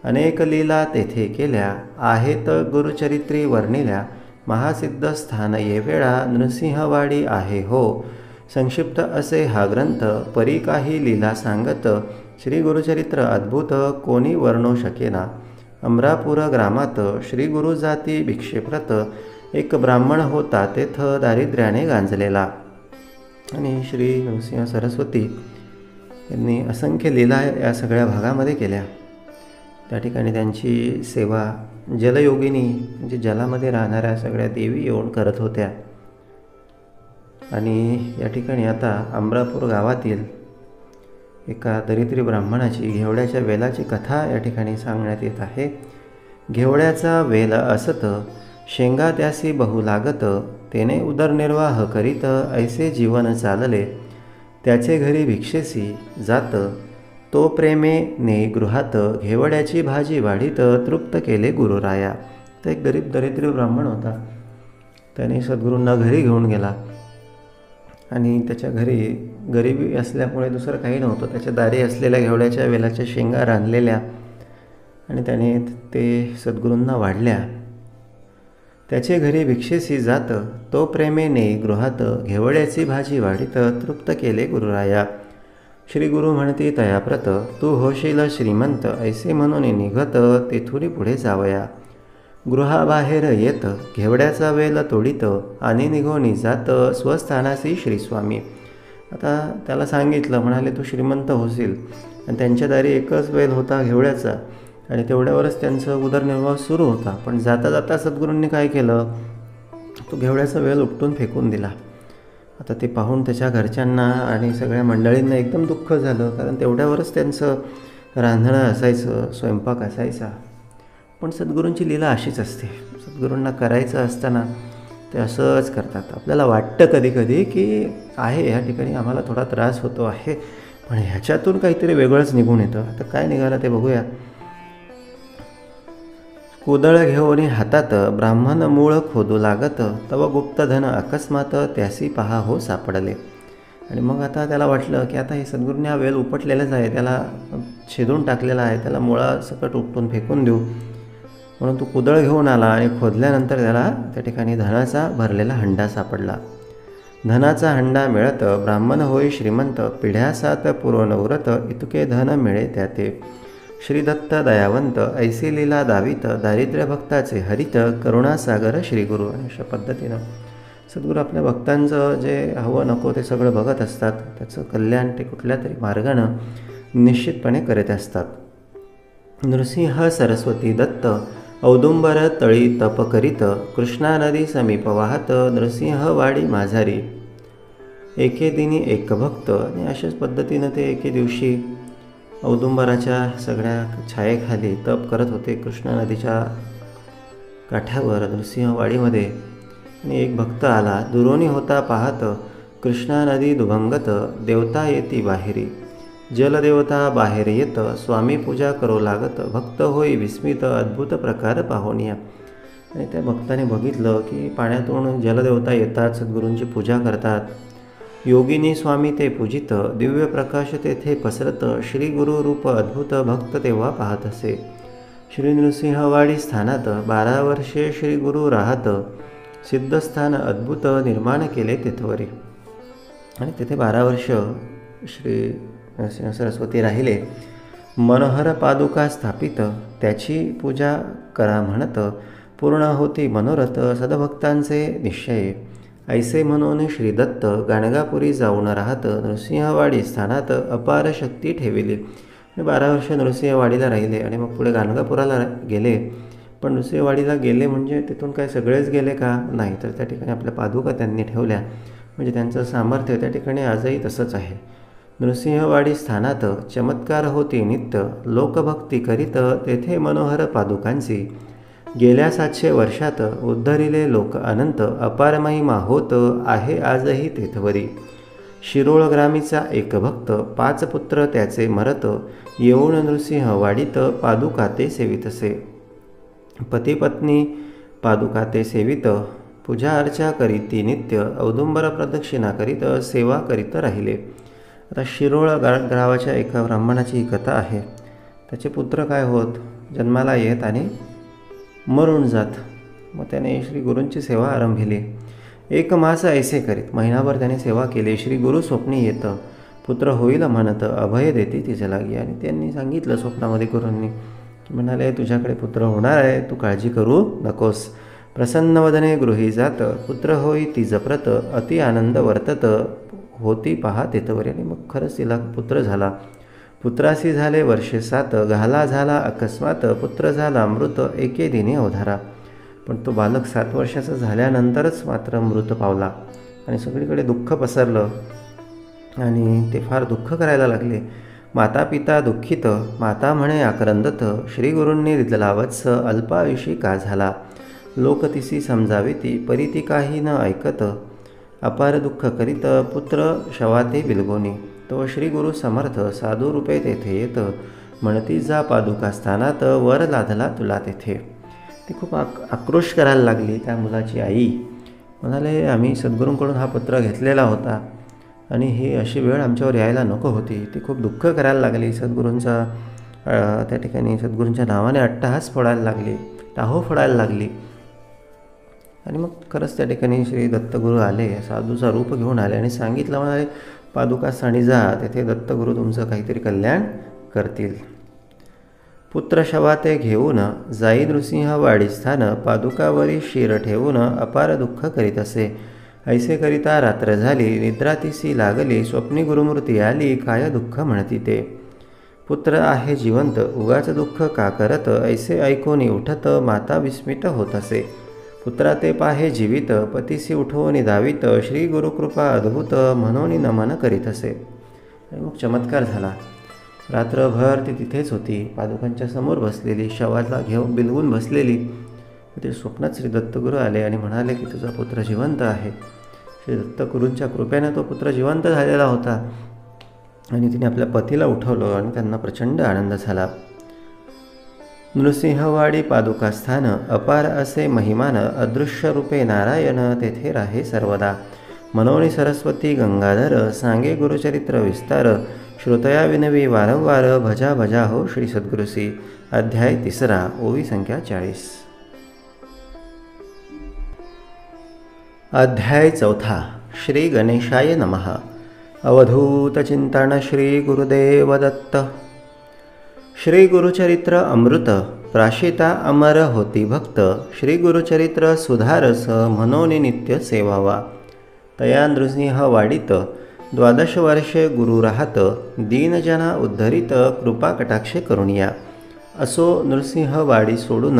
अनेक लीला तेथे केल्या आहेत गुरुचरित्री वर्णिल्या. महासिद्ध स्थान ये वेळा नृसिंहवाडी आहे हो. संक्षिप्त असे हा ग्रंथ परी काही लीला सांगत. श्री गुरुचरित्र अद्भुत कोणी वर्णो शकेना. अमरापूर ग्रामात श्री गुरु जाती भिक्षेप्रत एक ब्राह्मण होता तेथ दारिद्र्याने गांजलेला. आणि श्री नृसिंह सरस्वती यांनी असंख्य लीला या सगळ्या भागामध्ये केल्या. त्या ठिकाणी त्यांची सेवा जलयोगिनी म्हणजे जलामध्ये राहणाऱ्या सगळ्या देवी येऊन करत होत्या. आणि या ठिकाणी आता अमरापूर गावातील एका दरिद्री ब्राह्मणाची घेवड्याच्या वेलाची कथा या ठिकाणी सांगण्यात येत आहे. घेवड्याचा वेल असत शेंगा त्यासी बहु लागत तेने उदरनिर्वाह करीत ऐसे जीवन चालले. त्याचे घरी भिक्षेसी जात तो प्रेमे ने गृहात घेवड्याची भाजी वाढीत तृप्त केले गुरुराया. तर एक गरीब दरिद्री ब्राह्मण होता. त्याने सद्गुरूंना घरी घेऊन गेला आणि त्याच्या घरी गरिबी असल्यामुळे दुसरं काही नव्हतं. त्याच्या दारी असलेल्या घेवड्याच्या वेलाच्या शेंगा रांधलेल्या आणि त्याने ते सद्गुरूंना वाढल्या. त्याचे घरी भिक्षेसी जात तो प्रेमेने गृहात घेवड्याची भाजी वाढीत तृप्त केले गुरुराया. श्री गुरु म्हणती तयाप्रत तू होशील श्रीमंत ऐसे म्हणून निघत तेथुनी पुढे जावया. गृहाबाहेर येत घेवड्याचा वेल तोडीत आणि निघोनी जात स्वस्थानासी श्रीस्वामी. आता त्याला सांगितलं, म्हणाले तू श्रीमंत होशील. आणि त्यांच्या दारी एकच वेल होता घेवड्याचा आणि तेवढ्यावरच त्यांचं उदरनिर्वाह सुरू होता. पण जाता जाता सद्गुरूंनी काय केलं, तो घेवड्याचा वेल उपटून फेकून दिला. आता ते पाहून त्याच्या घरच्यांना आणि सगळ्या मंडळींना एकदम दुःख झालं, कारण तेवढ्यावरच त्यांचं रांधणं असायचं, स्वयंपाक असायचा. पण सद्गुरूंची लीला अशीच असते. सद्गुरूंना करायचं असताना ते असंच करतात. आपल्याला वाटतं कधी कधी की आहे ह्या ठिकाणी आम्हाला थोडा त्रास होतो आहे, पण ह्याच्यातून काहीतरी वेगळंच निघून येतं. आता काय निघालं ते बघूया. कुदळ घेऊन हातात ब्राह्मण मूळ खोदू लागत तव गुप्तधन अकस्मात त्यासी पहा हो सापडले. आणि मग आता त्याला वाटलं की आता हे सद्गुरूंनी हा वेल उपटलेलाच आहे, त्याला छेदून टाकलेला आहे, त्याला मुळासकट उपटून फेकून देऊ. म्हणून तो कुदळ घेऊन आला आणि खोदल्यानंतर त्याला त्या ठिकाणी धनाचा भरलेला हंडा सापडला. धनाचा हंडा मिळत ब्राह्मण होई श्रीमंत पिढ्या सात पुरवण उरत इतके धन मिळे त्याते. श्रीदत्त दयावंत ऐसी लीला दावित दारिद्र्य भक्ताचे हरित करुणासागर श्रीगुरु. अशा पद्धतीनं सद्गुरू आपल्या भक्तांचं जे हवं नको ते सगळं बघत असतात. त्याचं कल्याण ते कुठल्या तरी मार्गानं निश्चितपणे करत असतात. नृसिंह सरस्वती दत्त औदुंबर तळी तप करीत कृष्णा नदी समीप वाहत नृसिंहवाडी माझारी. एके दिनी एक भक्त. आणि अशाच पद्धतीनं ते एके दिवशी औदुंबराच्या सगळ्या छायेखाली तप करत होते कृष्णा नदीच्या काठावर नृसिंहवाडीमध्ये. आणि एक भक्त आला. दुरोणी होता पाहत कृष्णा नदी दुभंगत, देवता येती बाहेरी. जलदेवता बाहेर येत, स्वामी पूजा करो लागत. भक्त होई विस्मित, अद्भुत प्रकार पाहोनिया. आणि त्या भक्ताने बघितलं की पाण्यातून जलदेवता येतात, सद्गुरूंची पूजा करतात. योगिनी स्वामी ते पूजित, दिव्य प्रकाश तेथे पसरत. श्री गुरु रूप अद्भुत, भक्त तेव्हा पाहत असे. श्री नृसिंहवाडी स्थानात 12 वर्षे श्री गुरु राहत. सिद्धस्थान अद्भुत निर्माण केले तेथवरी. आणि तिथे 12 वर्ष श्री नरसिंह सरस्वती राहिले. मनोहर पादुका स्थापित, त्याची पूजा करा म्हणत. पूर्ण होती मनोरथ, सद्भक्तांचे निश्चय. ऐसे म्हणून श्री दत्त गाणगापुरी जाऊन राहत. नृसिंहवाडी स्थानात अपार शक्ती ठेविली. 12 वर्ष नृसिंहवाडीला राहिले आणि मग पुढे गाणगापुराला गेले. पण नृसिंहवाडीला गेले म्हणजे तिथून काय सगळेच गेले का? नाही, तर त्या ठिकाणी आपल्या पादुका त्यांनी ठेवल्या. म्हणजे त्यांचं सामर्थ्य त्या ठिकाणी आजही तसंच आहे. नृसिंहवाडी स्थानात चमत्कार होती नित्य. लोकभक्ती करीत तेथे मनोहर पादुकांची. गेल्या 700 वर्षात उद्धरिले लोक अनंत. अपार महिमा होत आहे आजही तेथवरी. शिरोळ ग्रामीचा एक भक्त, 5 पुत्र त्याचे मरत. येऊन नृसिंहवाडीत पादुका ते सेवितसे. पती पत्नी पादुका ते सेवित. पूजा अर्चा करीती नित्य. औदुंबर प्रदक्षिणा करीत सेवा करीत राहिले. आता शिरोळ गावाच्या एका ब्राह्मणाची ही कथा आहे. त्याचे पुत्र काय होत, जन्माला येत आणि मरून जात. मग त्याने श्री गुरूंची सेवा आरंभिली. 1 मास ऐसे करीत, महिनाभर त्याने सेवा केली. श्री गुरु स्वप्नी येतं, पुत्र होईल म्हणत. अभय देती तिच्या लागी. आणि त्यांनी सांगितलं स्वप्नामध्ये गुरूंनी, म्हणाले तुझ्याकडे पुत्र होणार आहे, तू काळजी करू नकोस. प्रसन्न वदने गृही जात. पुत्र होई ती जप्रत. अति आनंद वर्तत होती पहा तेथवरी. आणि मग खरंच तिला पुत्र झाला. पुत्रासी झाले वर्षे 7. घाला झाला अकस्मात. पुत्र झाला मृत एके दिनी अवधारा. पण तो बालक 7 वर्षाचा झाल्यानंतरच मात्र मृत पावला. आणि सगळीकडे दुःख पसरलं आणि ते फार दुःख करायला लागले. माता पिता दुःखित. माता म्हणे आक्रंदत. श्री गुरूंनी दिला वत्स, अल्पायुषी का झाला. लोक तिसी समजाविती, परी ती काही न ऐकत. अपार दुःख करीत पुत्र शवाते बिलगोनी. तो श्री गुरु समर्थ साधू रूपे तेथे येत. म्हणती जा पादुका स्थानात, वर लादला तुला तेथे. ती खूप आक्रोश करायला लागली. त्या मुलाची आई म्हणाले आम्ही सद्गुरूंकडून हा पत्र घेतलेला होता आणि ही अशी वेळ आमच्यावर यायला नको होती. ती खूप दुःख करायला लागली. सद्गुरूंचा त्या ठिकाणी सद्गुरूंच्या नावाने अट्टहास फोडायला लागली, टाहो फोडायला लागली. आणि मग खरंच त्या ठिकाणी श्री दत्तगुरू आले, साधूचा रूप घेऊन आले आणि सांगितलं, म्हणाले पादुका स्थानी जा, तेथे दत्तगुरू तुमचं काहीतरी कल्याण करतील. पुत्र शवाते घेऊन जाई नृसिंहवाडी स्थान. पादुकावरी शिर ठेवून अपार दुःख करीत असे. ऐसे करिता रात्र झाली, निद्रा तिसी लागली. स्वप्नी गुरुमूर्ती आली, काय दुःख म्हणती ते. पुत्र आहे जिवंत, उगाच दुःख का करत. ऐसे ऐकून उठत माता विस्मित होत असे. पुत्रा ते पाहे जीवित, पतीसी उठवून धावित. श्री गुरुकृपा अद्भुत, म्हणून नमन करीत असे. आणि मग चमत्कार झाला. रात्रभर ती तिथेच होती, पादुकांच्या समोर बसलेली, शवाला घेऊन बिलवून बसलेली. ते स्वप्नात श्री दत्तगुरू आले आणि म्हणाले की तुझा पुत्र जिवंत आहे. श्री दत्तगुरूंच्या कृपेने तो पुत्र जिवंत झालेला होता. आणि तिने आपल्या पतीला उठवलं आणि त्यांना प्रचंड आनंद झाला. नृसिंहवाडी पादुकास्थान अपार असे महिमान. अदृश्य रूपे नारायण तेथे राहे सर्वदा. मनोनी सरस्वती गंगाधर, सांगे गुरुचरित्र विस्तार. श्रोतया विनवी वारंवार, भजा भजा हो श्री सद्गुरुसी. अध्याय 3, ओवी संख्या 40. अध्याय 4. श्री गणेशाय नमः. अवधूत चिंतन श्री गुरुदेव दत्त. श्री गुरुचरित्र अमृत. प्राशिता अमर होती भक्त. श्री गुरुचरित्र सुधारस, मनोनी नित्य सेवावा. तया नृसिंहवाडीत 12 वर्षे गुरु राहत. दीनजना उद्धरित, कृपा कटाक्ष करुणिया. असो नृसिंहवाडी सोडून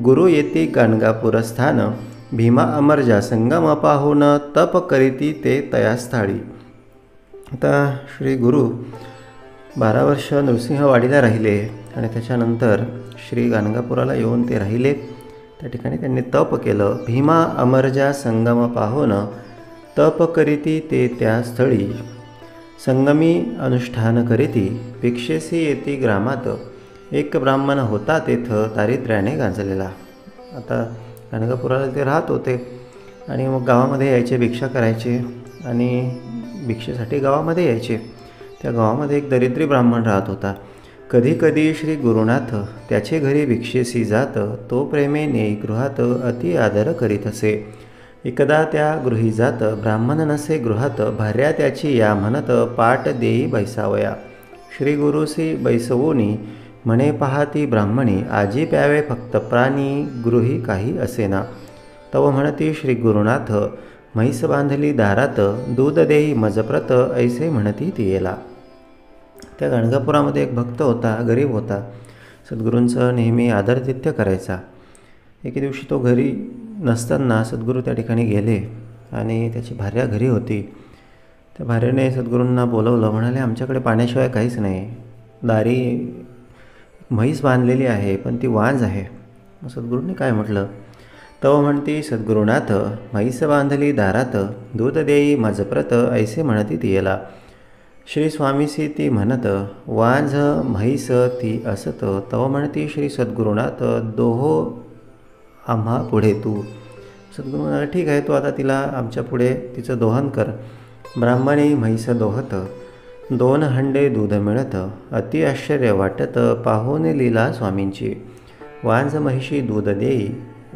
गुरु येती गाणगापूर स्थान. भीमा अमरजा संगम पाहून तप करीती ते तयास्थाळी. आता श्री गुरु 12 वर्ष नृसिंहवाडीला राहिले आणि त्याच्यानंतर श्री गाणगापुराला येऊन ते राहिले. त्या ठिकाणी त्यांनी तप केलं. भीमा अमरजा संगम पाहून तप करीती ते त्या स्थळी. संगमी अनुष्ठान करीती भिक्षेसी येती ग्रामात. एक ब्राह्मण होता तेथं दारिद्र्याने गांजलेला. आता गाणगापुराला ते राहत होते आणि मग गावामध्ये यायचे, भिक्षा करायचे आणि भिक्षेसाठी गावामध्ये यायचे. त्या गावामध्ये एक दरिद्री ब्राह्मण राहत होता. कधी कधी श्री गुरुनाथ त्याचे घरी भिक्षेसी जात. तो प्रेमेने गृहात अति आदर करीत असे. एकदा त्या गृही जात. ब्राह्मण नसे गृहात. भार्या त्याची या म्हणत पाट देई बैसावया. श्री गुरुसी बैसवोनी म्हणे पाहती ब्राह्मणी. आजी प्यावे फक्त प्राणी गृही काही असेना. तव म्हणती श्री गुरुनाथ म्हैस बांधली दारात. दूध देई मजप्रत ऐसे म्हणती तियेला. त्या गाणगापुरामध्ये एक भक्त होता, गरीब होता. सद्गुरूंचं नेहमी आदरातिथ्य करायचा. एके दिवशी तो घरी नसताना सद्गुरू त्या ठिकाणी गेले आणि त्याची भार्या घरी होती. त्या भार्याने सद्गुरूंना बोलवलं. म्हणाले आमच्याकडे पाण्याशिवाय काहीच नाही. दारी म्हैस बांधलेली आहे पण ती वांज आहे. मग सद्गुरूंनी काय म्हटलं? तव म्हणती सद्गुरुनाथ म्हैस बांधली दारात. दूध देई मजप्रत ऐसे म्हणती तियेला. श्री स्वामीसी ती म्हणत वांझ म्हैस ती असत. तव म्हणती श्री सद्गुरुनाथ दोहो आम्हा पुढे तू. सद्गुरू म्हणाले ठीक आहे, तू आता तिला आमच्या पुढे तिचं दोहन कर. ब्राह्मणी म्हैस दोहत. 2 हंडे दूध मिळत. अति आश्चर्य वाटत पाहून लीला स्वामींची. वांझ म्हैशी दूध देई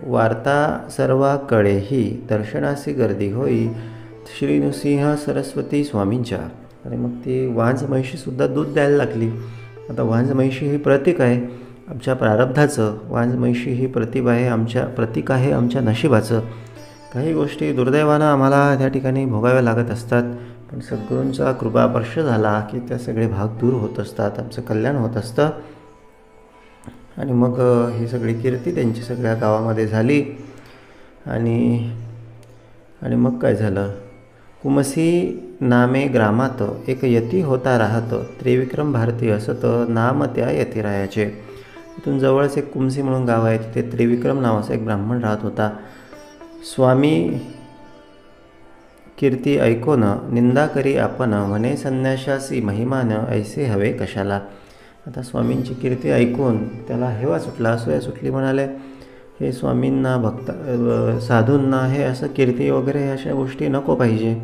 वार्ता सर्वा कळेही. दर्शनासी गर्दी होई श्री नृसिंह सरस्वती स्वामींच्या. आणि मग ती वांझ म्हैशीसुद्धा दूध द्यायला लागली. आता वांझ म्हैशी ही प्रतीक आहे आमच्या प्रारब्धाचं. वांझ म्हैशी ही प्रतीक आहे आमच्या नशिबाचं. काही गोष्टी दुर्दैवानं आम्हाला त्या ठिकाणी भोगाव्या लागत असतात, पण सद्गुरूंचा कृपास्पर्श झाला की त्या सगळे भाग दूर होत असतात, आमचं कल्याण होत असतं. आणि मग ही सगळी कीर्ती त्यांची सगळ्या गावामध्ये झाली. आणि मग काय झालं? कुमसी नामे ग्रामात एक यती होता राहत. त्रिविक्रम भारती असत नाम त्या यतिरायाचे. इथून जवळच एक कुमसी म्हणून गाव आहे. तिथे त्रिविक्रम नावाचा एक ब्राह्मण राहत होता. स्वामी कीर्ती ऐकोन निंदा करी आपण. म्हणे संन्याशासी महिमान ऐसे हवे कशाला. आता स्वामींची कीर्ती ऐकून त्याला हेवा सुटला, असूया सुटली. म्हणाले हे स्वामींना साधूंना हे असं कीर्ती वगैरे अशा गोष्टी नको पाहिजे.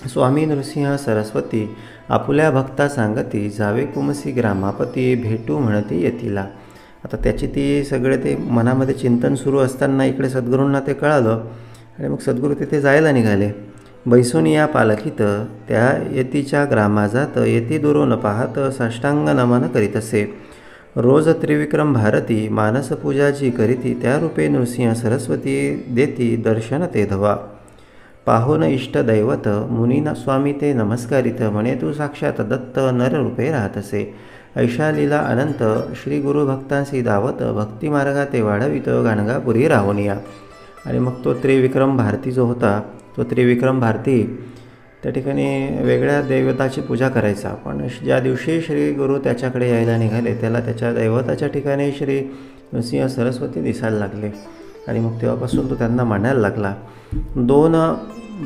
स्वामी नृसिंह सरस्वती आपुल्या भक्ता सांगती. जावे कुमसी ग्रामापती भेटू म्हणती यतीला. आता त्याची ती सगळे ते मनामध्ये चिंतन सुरू असताना इकडे सद्गुरूंना ते कळालं आणि मग सद्गुरू तिथे जायला निघाले. बैसून या पालखीत त्या यतीच्या ग्रामाजात. यती दुरून पाहत साष्टांग नमन करीत असे. रोज त्रिविक्रम भारती मानसपूजा जी करीती. त्या रूपे नृसिंह सरस्वती देती दर्शन ते धवा. पाहून इष्टदैवत मुनीना स्वामी ते नमस्कारित. म्हणे तू साक्षात दत्त नररूपे राहत असे. ऐशा लीला अनंत श्री गुरुभक्तांसी दावत. भक्तिमार्गा ते वाढवित गाणगापुरी राहुनिया. आणि मग तो त्रिविक्रम भारती जो होता, तो त्रिविक्रम भारती त्या ठिकाणी वेगळ्या दैवताची पूजा करायचा. पण ज्या दिवशी श्री गुरु त्याच्याकडे यायला निघाले त्याला त्याच्या दैवताच्या ठिकाणी श्री नृसिंह सरस्वती दिसायला लागले. आणि मग तेव्हापासून तो त्यांना मानायला लागला. 2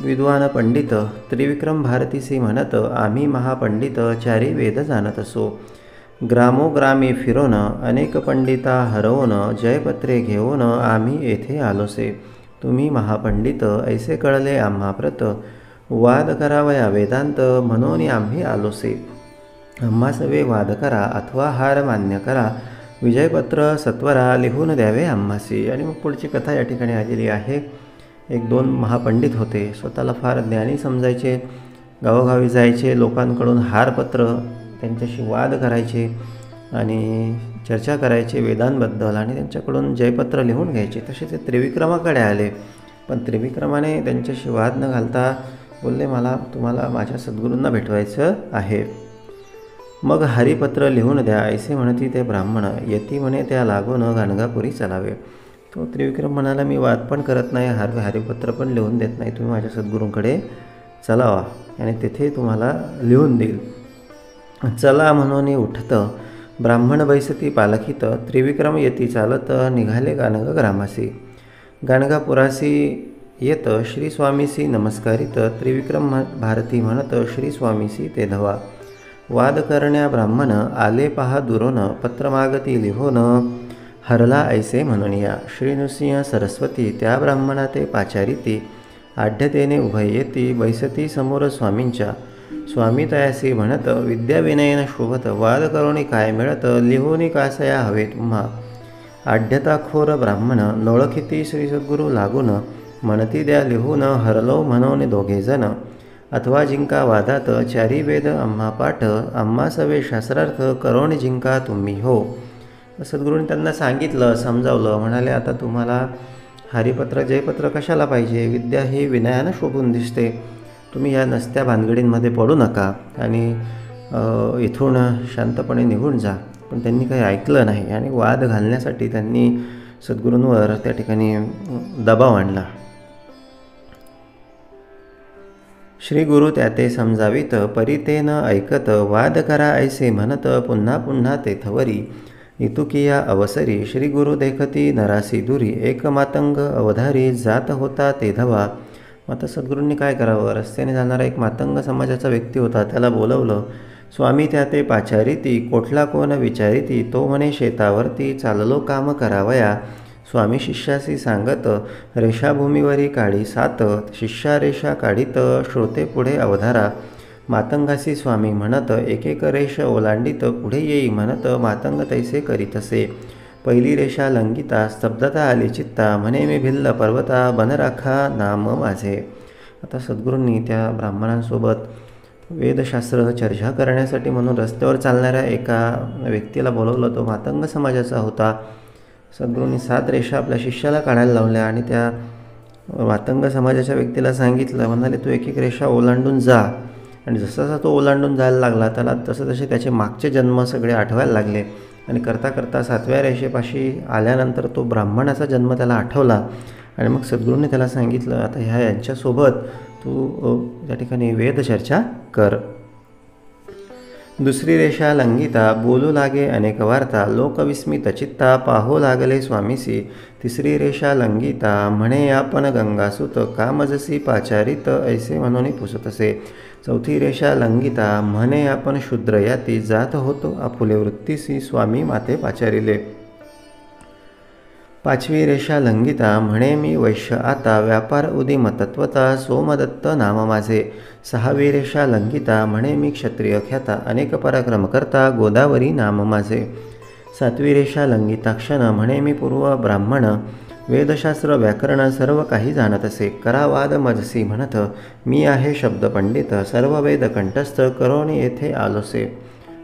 विद्वान पंडित त्रिविक्रम भारतीसी म्हणत. आम्ही महापंडित 4 वेद जाणत असो. ग्रामोग्रामी फिरोन अनेक पंडिता हरवून. जयपत्रे घेऊन आम्ही येथे आलोसे. तुम्ही महापंडित ऐसे कळले आम्हा प्रत. वाद करावया वेदांत म्हणून आम्ही आलोसे. आम्हा सवे वाद करा अथवा हार मान्य करा. विजयपत्र सत्वरा लिहून द्यावे आम्हासी. आणि मग पुढची कथा या ठिकाणी आलेली आहे. 1-2 महापंडित होते, स्वतःला फार ज्ञानी समजायचे. गावोगावी जायचे, लोकांकडून हारपत्र त्यांच्याशी वाद करायचे आणि चर्चा करायचे वेदांबद्दल आणि त्यांच्याकडून जयपत्र लिहून घ्यायचे. तसे ते त्रिविक्रमाकडे आले, पण त्रिविक्रमाने त्यांच्याशी वाद न घालता बोलले तुम्हाला माझ्या सद्गुरूंना भेटवायचं आहे. मग हरिपत्र लिहून द्या ऐसे म्हणती ते ब्राह्मण. यती म्हणे त्या लागून गाणगापुरी चलावे. तो त्रिविक्रम म्हणाला, मी वाद पण करत नाही, हरिपत्र पण लिहून देत नाही, तुम्ही माझ्या सद्गुरूंकडे चलावा आणि तेथे तुम्हाला लिहून देईल. चला म्हणून उठतं ब्राह्मण बैसती पालखीत, त्रिविक्रम येती चालत, निघाले गाणगा ग्रामासी. गाणगापुरासी येत श्री स्वामीसी नमस्कारित, त्रिविक्रम भारती म्हणत श्री स्वामीसी ते धवा. वाद करण्या ब्राह्मण आले पहा दुरोन, पत्र मागती लिहोन, हरला ऐसे म्हणून या. श्री नृसिंह सरस्वती त्या ब्राह्मणा ते पाचारिती, आढ्यतेने उभय येती, बैसती समोर स्वामींच्या. स्वामी तयासी म्हणत विद्या विनयन शोभत, वाद करुणी काय मिळत, लिहोनी कासया हवे तुम्हा. आढ्यताखोर ब्राह्मण नोळखिती श्री सद्गुरू लागून, म्हणती द्या लिहून, हरलो म्हणून दोघेजण. अथवा जिंका वादात चारी वेद आम्हा पाठ, आम्हा सवे शास्त्रार्थ करोणी जिंका तुम्ही हो. सद्गुरूंनी त्यांना सांगितलं, समजावलं. म्हणाले, आता तुम्हाला हरिपत्र जयपत्र कशाला पाहिजे, विद्या ही विनयानं शोभून दिसते, तुम्ही या नसत्या भानगडींमध्ये पडू नका आणि इथून शांतपणे निघून जा. पण त्यांनी काही ऐकलं नाही आणि वाद घालण्यासाठी त्यांनी सद्गुरूंवर त्या ठिकाणी दबाव आणला. श्री गुरु त्या ते समजावित, परी ते न ऐकत, वाद करा ऐसे म्हणत, पुन्हा पुन्हा तेथवरी. इतुकिया अवसरी श्री गुरु देखती नरासी दुरी, एक मातंग अवधारी जात होता ते धवा. आता सद्गुरूंनी काय करावं, रस्त्याने जाणारा एक मातंग समाजाचा व्यक्ती होता, त्याला बोलवलं. स्वामी त्या ते पाचारिती, कोठला कोण विचारिती, तो म्हणे शेतावरती, चाललो काम करावया. स्वामी शिष्यासी सांगत, रेषाभूमीवरी काढी सात, शिष्या रेषा काढीत, श्रोते पुढे अवधारा. मातंगासी स्वामी म्हणत, एक एक रेष ओलांडीत, पुढे येई म्हणत, मातंग तैसे करीत असे. पहिली रेषा लंघिता, स्तब्धता आली चित्ता, म्हणे मी भिल्ल पर्वता, बन राखा नाम माझे. आता सद्गुरूंनी त्या ब्राह्मणांसोबत वेदशास्त्र चर्चा करण्यासाठी म्हणून रस्त्यावर चालणाऱ्या एका व्यक्तीला बोलवलं. तो मातंग समाजाचा होता. सद्गुरूंनी 7 रेषा आपल्या शिष्याला काढायला लावल्या आणि त्या मातंग समाजाच्या व्यक्तीला सांगितलं. म्हणाले, तू एक एक रेषा ओलांडून जा. आणि जसा तो ओलांडून जायला लागला, त्याला तसे त्याचे मागचे जन्म सगळे आठवायला लागले आणि करता करता 7व्या रेषेपाशी आल्यानंतर तो ब्राह्मणाचा जन्म त्याला आठवला. आणि मग सद्गुरूंनी त्याला सांगितलं, आता यांच्यासोबत तू त्या ठिकाणी वेदचर्चा कर. दुसरी रेषा लंघिता, बोलू लागे अनेक वार्ता, लोकविस्मित चित्ता, पाहो लागले स्वामीसी. तिसरी रेषा लंघिता, म्हणे आपण गंगासुत, कामजसी पाचारित, ऐसे म्हणून पुसतसे. चौथी रेषा लंघिता, म्हणे आपण शूद्र याती, जात होतो आपुले वृत्तीसी, स्वामी माते पाचारिले. पाचवी रेषा लंघिता, म्हणे मी वैश्य आता, व्यापार उदिम तत्वता, सोमदत्त नाम माझे. 6वी रेषा लंघिता, म्हणे मी क्षत्रिय ख्याता, अनेक पराक्रम करता, गोदावरी नाम माझे. 7वी रेषा लंघिता क्षण, म्हणे मी पूर्व ब्राह्मण, वेदशास्त्र व्याकरण सर्व काही जाणत असे. करावाद मजसी म्हणत, मी आहे शब्द पंडित, सर्व वेद कंठस्थ, करोनी येथे आलोसे.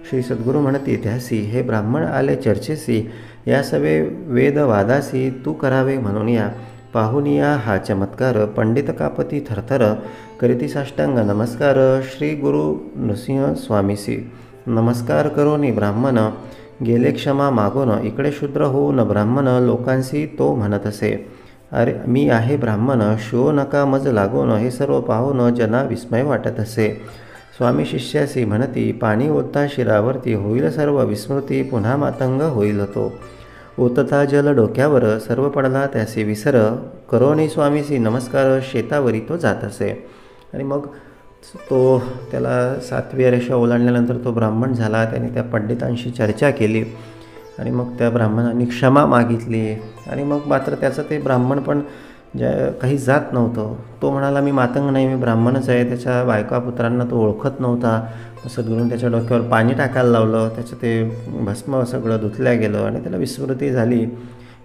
श्री सद्गुरू म्हणती त्यासी, हे ब्राह्मण आले चर्चेसी, या सवे वेदवादासी, तू करावे म्हणून या. पाहून या हा चमत्कार, पंडित कापती थरथर, करीती साष्टांग नमस्कार, श्री गुरु नृसिंह स्वामीसी. नमस्कार करोनी ब्राह्मण, गेले क्षमा मागोन, इकडे शूद्र होऊन ब्राह्मण, लोकांसी तो म्हणत असे. अरे मी आहे ब्राह्मण, शो नका मज लागोन, हे सर्व पाहून जना विस्मय वाटत असे. स्वामी शिष्यासी म्हणती, पाणी ओतता शिरावरती, होईल सर्व विस्मृती, पुन्हा मातंग होईल तो. ओतता जल डोक्यावर, सर्व पडला त्यासी विसर, करोनी स्वामीसी नमस्कार, शेतावरी तो जात असे. आणि मग तो त्याला 7वी रेषा ओलांडल्यानंतर तो ब्राह्मण झाला. त्याने त्या पंडितांशी चर्चा केली आणि मग त्या ब्राह्मणांनी क्षमा मागितली. आणि मग मात्र त्याचं ते ब्राह्मण पण काही जात नव्हतं. तो म्हणाला, मी मातंग नाही, मी ब्राह्मणच आहे. त्याच्या बायका पुत्रांना तो ओळखत नव्हता. सद्गुरूंनी त्याच्या डोक्यावर पाणी टाकायला लावलं, त्याचं ते भस्म सगळं धुतल्या गेलं आणि त्याला विस्मृती झाली.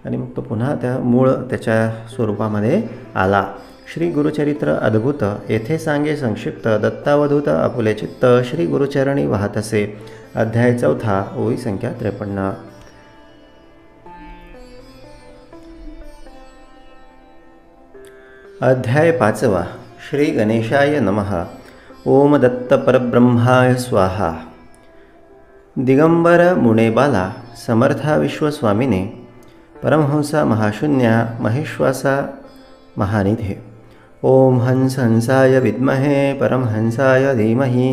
आणि मग तो पुन्हा त्या मूळ त्याच्या स्वरूपामध्ये आला. श्री गुरुचरित्र अद्भुत, येथे सांगे संक्षिप्त, दत्तावधूत आपुले चित्त, श्री गुरुचरणी वाहत असे. अध्याय 4, ओळी संख्या 53. अध्याय 5. श्री गणेशाय नमः. ओम दत्त परब्रह्माय स्वाहा. दिगंबर मुने बाला, समर्था विश्वस्वामिने, परमहंसा महाशून्या महेश्वासा महानिधे. ओम हंस हंसाय विद्महे परमहंसाय धीमहि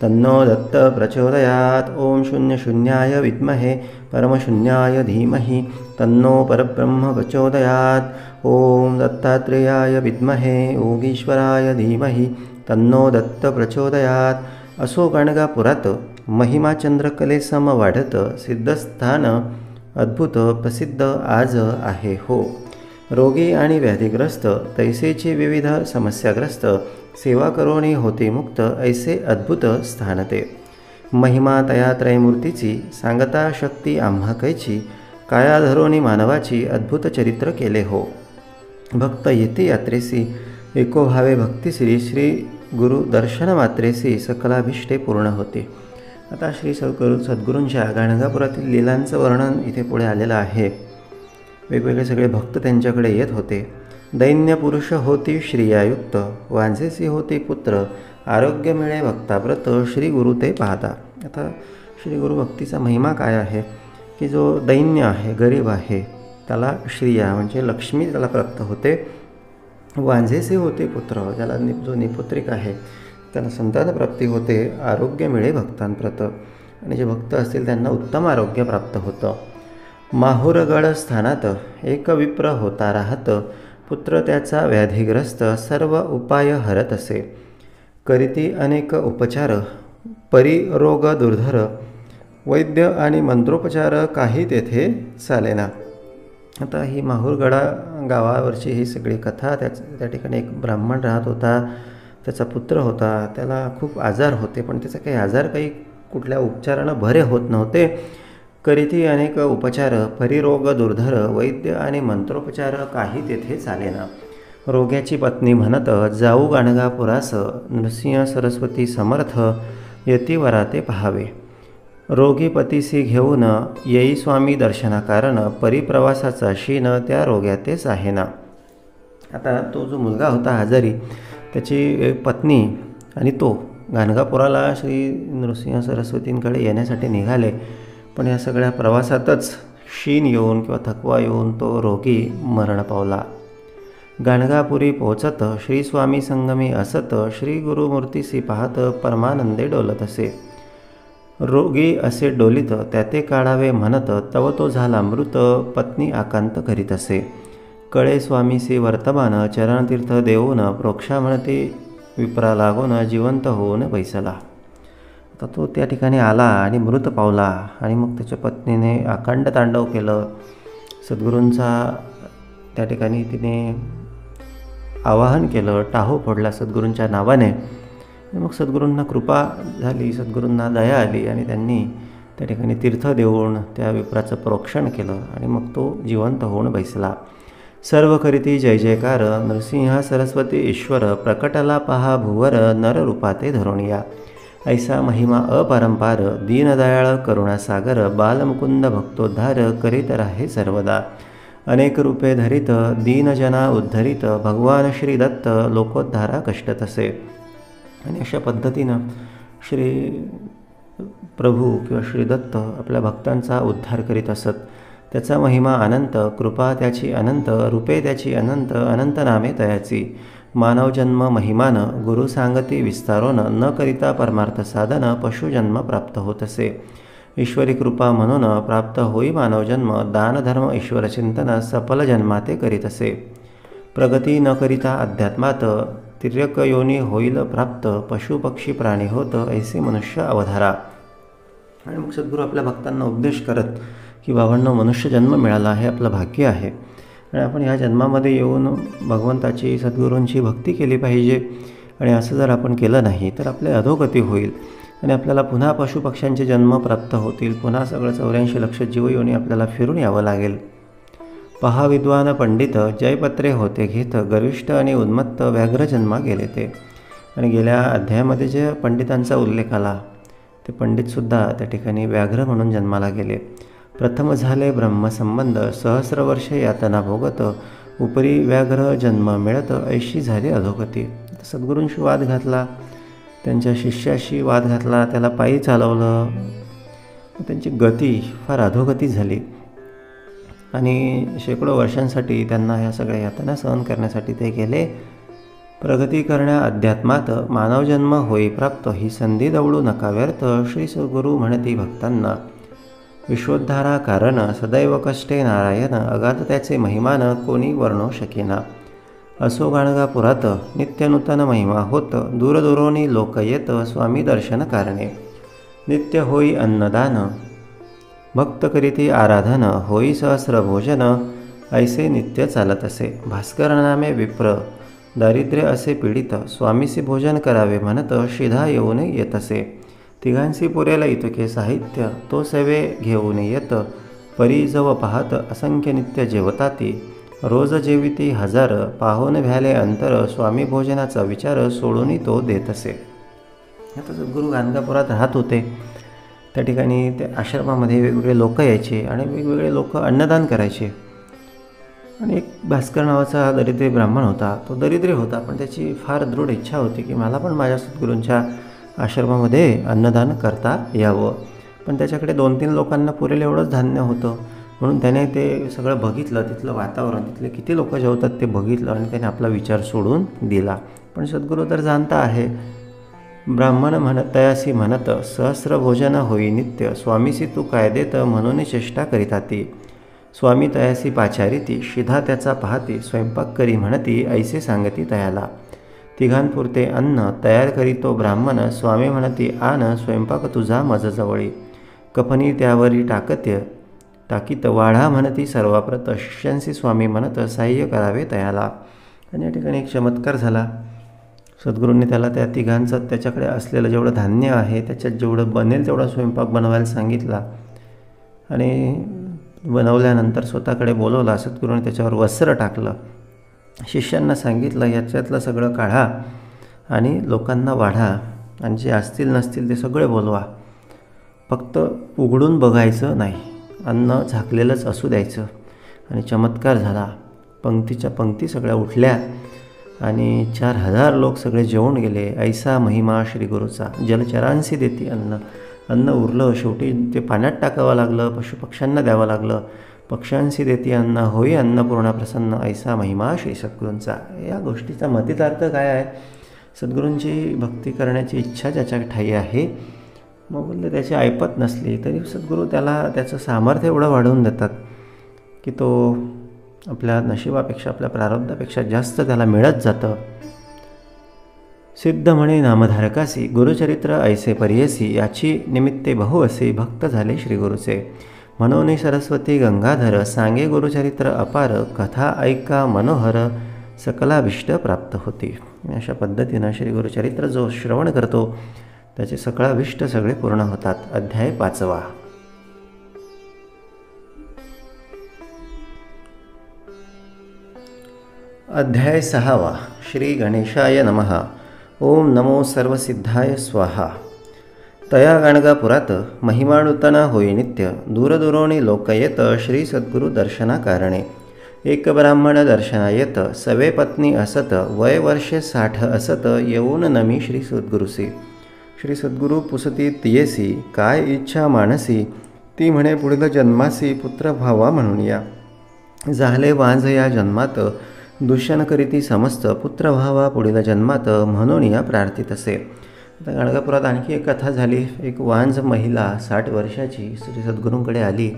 तन्नो दत्त प्रचोदयात्. ओम शून्य शून्याय विद्महे परमशून्याय धीमहि तन्नो परब्रह्म प्रचोदयात्. ओम दत्तात्रेयाय विद्महे योगीश्वराय धीमहि तन्नो दत्त प्रचोदयात्. असो गाणगापुरात महिमा चंद्रकलेसम वाढत सिद्धस्थान अद्भुत प्रसिद्ध आज आहे हो. रोगी आणि व्याधिग्रस्त तैसेची विविध समस्याग्रस्त सेवा करोणी होते मुक्त ऐसे अद्भुत स्थान ते. महिमा तया त्रयमूर्तीची सांगता शक्ती आम्हा कैची काया धरोणी मानवाची अद्भुत चरित्र केले हो. भक्त येते यात्रेसी एको भावे भक्तिश्री श्री गुरु दर्शन मात्रेसी सकलाभिष्टे पूर्ण होते. आता श्री सद्गुरूंच्या गाणगापुरातील लीलांचं वर्णन इथे पुढे आलेलं आहे. वेगवेगळे सगळे भक्त त्यांच्याकडे येत होते. दैन्य पुरुष होती श्रियायुक्त वांझेसी होती पुत्र आरोग्य मिळे भक्ताव्रत श्री गुरु ते पाहता. आता श्री गुरु भक्तीचा महिमा काय आहे की जो दैन्य आहे गरीब आहे त्याला श्रिया म्हणजे लक्ष्मी त्याला प्राप्त होते. वांझेसे होते पुत्र ज्याला जो निपुत्रिक आहे त्यांना संतान प्राप्ती होते. आरोग्य मिळे भक्तांप्रत आणि जे भक्त असतील त्यांना उत्तम आरोग्य प्राप्त होतं. माहुरगड स्थानात एक विप्र होता राहत पुत्र त्याचा व्याधिग्रस्त सर्व उपाय हरत असे. करीती अनेक उपचार परिरोग दुर्धर वैद्य आणि मंत्रोपचार काही तेथे चालेना. आता ही माहुरगडा गावावरची ही सगळी कथा. त्या ठिकाणी एक ब्राह्मण राहत होता. त्याचा पुत्र होता. त्याला खूप आजार होते पण त्याचा काही आजार काही कुठल्या उपचारानं बरे होत नव्हते. करीती अनेक उपचार परिरोग दुर्धर वैद्य आणि मंत्रोपचार काही तेथे चालेना. रोग्याची पत्नी म्हणत जाऊ गाणगापुरास नृसिंह सरस्वती समर्थ यतिवरा ते पहावे. रोगी पतीसी घेऊन येई स्वामी दर्शनाकारण परिप्रवासाचा शीन त्या रोग्यातेच आहे ना. आता तो जो मुलगा होता आजारी त्याची पत्नी आणि तो गाणगापुराला श्री नृसिंह सरस्वतींकडे येण्यासाठी निघाले. पण या सगळ्या प्रवासातच शीन येऊन किंवा थकवा येऊन तो रोगी मरण पावला. गाणगापुरी पोचत श्री स्वामी संगमी असत श्री गुरुमूर्तीसी पाहत परमानंदे डोलत असे. रोगी असे डोलित त्याते काढावे म्हणत तव तो झाला मृत पत्नी आकांत करीत असे. कळे स्वामीसी वर्तमान चरणतीर्थ देऊन प्रोक्षा म्हणते विप्रा लागून जिवंत होऊन बैसला. तर तो त्या ठिकाणी आला आणि मृत पावला आणि मग त्याच्या पत्नीने अखंड तांडव केलं. सद्गुरूंचा त्या ठिकाणी तिने आवाहन केलं टाहो फोडला सद्गुरूंच्या नावाने. मग सद्गुरूंना कृपा झाली सद्गुरूंना दया आली आणि त्यांनी त्या ठिकाणी तीर्थ देऊन त्या विप्राचं प्रोक्षण केलं आणि मग तो जिवंत होऊन बैसला. सर्व करीती जय जयकार नृसिंह सरस्वती ईश्वर प्रकटला पहा भुवर नररूपाते धरुणिया. ऐसा महिमा अपरंपार दीनदयाळ करुणासागर बालमुकुंद भक्तोद्धार करीत राहे सर्वदा. अनेक रूपे धरित दीनजना उद्धरित भगवान श्री दत्त लोकोद्धारा कष्ट तसे. आणि अशा पद्धतीनं श्री प्रभू किंवा श्री दत्त आपल्या भक्तांचा उद्धार करीत असत. त्याचा महिमा अनंत कृपा त्याची अनंत रूपे त्याची अनंत अनंत नामे तयाची. मानवजन्म महिमान गुरु सांगती विस्तारोन न करिता परमार्थ साधन पशुजन्म प्राप्त होत असे. ईश्वरी कृपा म्हणून प्राप्त होई मानवजन्म दानधर्म ईश्वरचिंतन सफल जन्माते करीत असे. प्रगती न करिता अध्यात्मात तिर्यक योनी होईल प्राप्त पशुपक्षी प्राणी होत ऐसे मनुष्य अवधारा. आणि मग सद्गुरू आपल्या भक्तांना उपदेश करत की बाबांनो मनुष्य जन्म मिळाला आहे आपलं भाग्य आहे आणि आपण ह्या जन्मामध्ये येऊन भगवंताची सद्गुरूंची भक्ती केली पाहिजे. आणि असं जर आपण केलं नाही तर आपले अधोगती होईल आणि आपल्याला पुन्हा पशुपक्ष्यांचे जन्म प्राप्त होतील. पुन्हा सगळं 84 लक्ष जीवयोनी आपल्याला फिरून यावं लागेल. पहा विद्वान पंडित जयपत्रे होते घेत गर्विष्ठ आणि उन्मत्त व्याघ्र जन्मा गेले ते. आणि गेल्या अध्यायामध्ये जे पंडितांचा उल्लेख आला ते पंडितसुद्धा त्या ठिकाणी व्याघ्र म्हणून जन्माला गेले. प्रथम झाले ब्रह्मसंबंध सहस्र वर्षे यातना भोगत उपरी व्याघ्र जन्म मिळत ऐशी झाली अधोगती. सद्गुरूंशी वाद घातला त्यांच्या शिष्याशी वाद घातला त्याला पायी चालवलं त्यांची गती फार अधोगती झाली. आणि शेकडो वर्षांसाठी त्यांना ह्या सगळ्या यातना सहन करण्यासाठी ते गेले. प्रगती करण्या अध्यात्मात मानवजन्म होई प्राप्त, ही संधी दवडू नका व्यर्थ. श्री सद्गुरू म्हणती भक्तांना, विश्वोद्धारा कारण सदैव कष्टे नारायण, अगाध त्याचे महिमान कोणी वर्णो शकेना. असो गाणगापुरात नित्य नूतन महिमा होत, दूरदुरोनी लोक येत स्वामी दर्शन कारणे. नित्य होई अन्नदान भक्त करीती आराधन, होई सहस्र भोजन ऐसे नित्य चालत असे. भास्कर नामे विप्र दारिद्र्य असे पीडित, स्वामीसी भोजन करावे म्हणत शिधा येऊन येत असे. तिघांसी पुरेल इतके साहित्य, तो सेवे घेऊन येत. परी जव पाहत असंख्य नित्य जेवताती, रोज जेविती हजार, पाहून भ्याले अंतर. स्वामी भोजनाचा विचार सोडून तो देत असे. आता सद्गुरू गाणगापुरात राहत होते. त्या ठिकाणी ते आश्रमामध्ये वेगवेगळे लोक यायचे आणि वेगवेगळे लोक अन्नदान करायचे. आणि एक भास्कर नावाचा दरिद्री ब्राह्मण होता. तो दरिद्री होता, पण त्याची फार दृढ इच्छा होती की मला पण माझ्या सद्गुरूंच्या आश्रमामध्ये अन्नदान करता यावं. पण त्याच्याकडे 2-3 लोकांना पुरेल एवढंच धान्य होतं. म्हणून त्याने ते सगळं बघितलं, तिथलं वातावरण, तिथले किती लोक जेवतात ते बघितलं आणि त्याने आपला विचार सोडून दिला. पण सद्गुरू तर जाणता आहे. ब्राह्मण तयासी म्हणत, सहस्र भोजन होई नित्य, स्वामीसी तू काय देत म्हणून चेष्टा करीता ती. स्वामी तयासी पाचारिती, शिधा त्याचा पाहती, स्वयंपाक करी म्हणती ऐसे सांगती तयाला. तिघांपुरते अन्न तयार करीतो ब्राह्मण, स्वामी म्हणती आन स्वयंपाक तुझा मजजवळी. कफनी त्यावरी टाकीत वाढा म्हणती सर्वाप्रत, शिष्यांशी स्वामी म्हणत सहाय्य करावे तयाला. आणि या ठिकाणी एक चमत्कार झाला. सद्गुरूंनी त्याला त्या तिघांचं त्याच्याकडे असलेलं जेवढं धान्य आहे त्याच्यात जेवढं बनेल तेवढा स्वयंपाक बनवायला सांगितला. आणि बनवल्यानंतर स्वतःकडे बोलवला. सद्गुरूंनी त्याच्यावर वस्त्र टाकलं. शिष्यांना सांगितलं याच्यातलं सगळं काढा आणि लोकांना वाढा आणि जे असतील नसतील ते सगळे बोलवा. फक्त उघडून बघायचं नाही, अन्न झाकलेलंच असू द्यायचं. आणि चमत्कार झाला. पंक्तीच्या पंक्ती सगळ्या उठल्या आणि 4000 लोक सगळे जेवून गेले. ऐसा महिमा श्री गुरुचा. जलचरांशी देती अन्न उरलं. शेवटी ते पाण्यात टाकावं लागलं, पशुपक्ष्यांना द्यावं लागलं. पक्ष्यांशी देती अन्न, होई अन्नपूर्णा प्रसन्न. ऐसा महिमा श्री सद्गुरूंचा. या गोष्टीचा मतितार्थ काय आहे? सद्गुरूंची भक्ती करण्याची इच्छा ज्याच्या ठाई आहे, मग बोलले त्याची ऐपत नसली तरी सद्गुरू त्याला त्याचं सामर्थ्य एवढं वाढवून देतात की तो आपल्या नशिबापेक्षा, आपल्या प्रारब्धापेक्षा जास्त त्याला मिळत जातं. सिद्ध म्हणे नामधारकासी, गुरुचरित्र ऐसे पर्यसी, याची निमित्ते बहु असे भक्त झाले श्रीगुरूचे. म्हणून सरस्वती गंगाधर, सांगे गुरुचरित्र अपार, कथा ऐका मनोहर, सकलाभिष्ट प्राप्त होती. अशा पद्धतीनं श्री गुरुचरित्र जो श्रवण करतो त्याचे सकलाभिष्ट सगळे पूर्ण होतात. अध्याय 5. अध्याय 6. श्री गणेशाय नमः. ओम नमो सर्वसिद्धाय स्वाहा. तया गाणगापुरात महिमानुतन होई नित्य, दूरदुरोणी लोक येत श्री सद्गुरु दर्शना कारणे. एक ब्राह्मण दर्शना येत, सवे पत्नी असत, वय वर्षे 60 असत, येऊन नमी श्री सद्गुरुसी. श्री सद्गुरु पुसती तियेसी, काय इच्छा मानसी, ती म्हणे पुढील जन्मासी पुत्र व्हावा म्हणून या. झाले वांझ या जन्मात, दूषण करीती समस्त, पुत्र व्हावा पुढील जन्मात म्हणून या प्रार्थित असे. आता गाणगापुरात आणखी एक कथा झाली. एक वांझ महिला 60 वर्षाची श्री सद्गुरूंकडे आली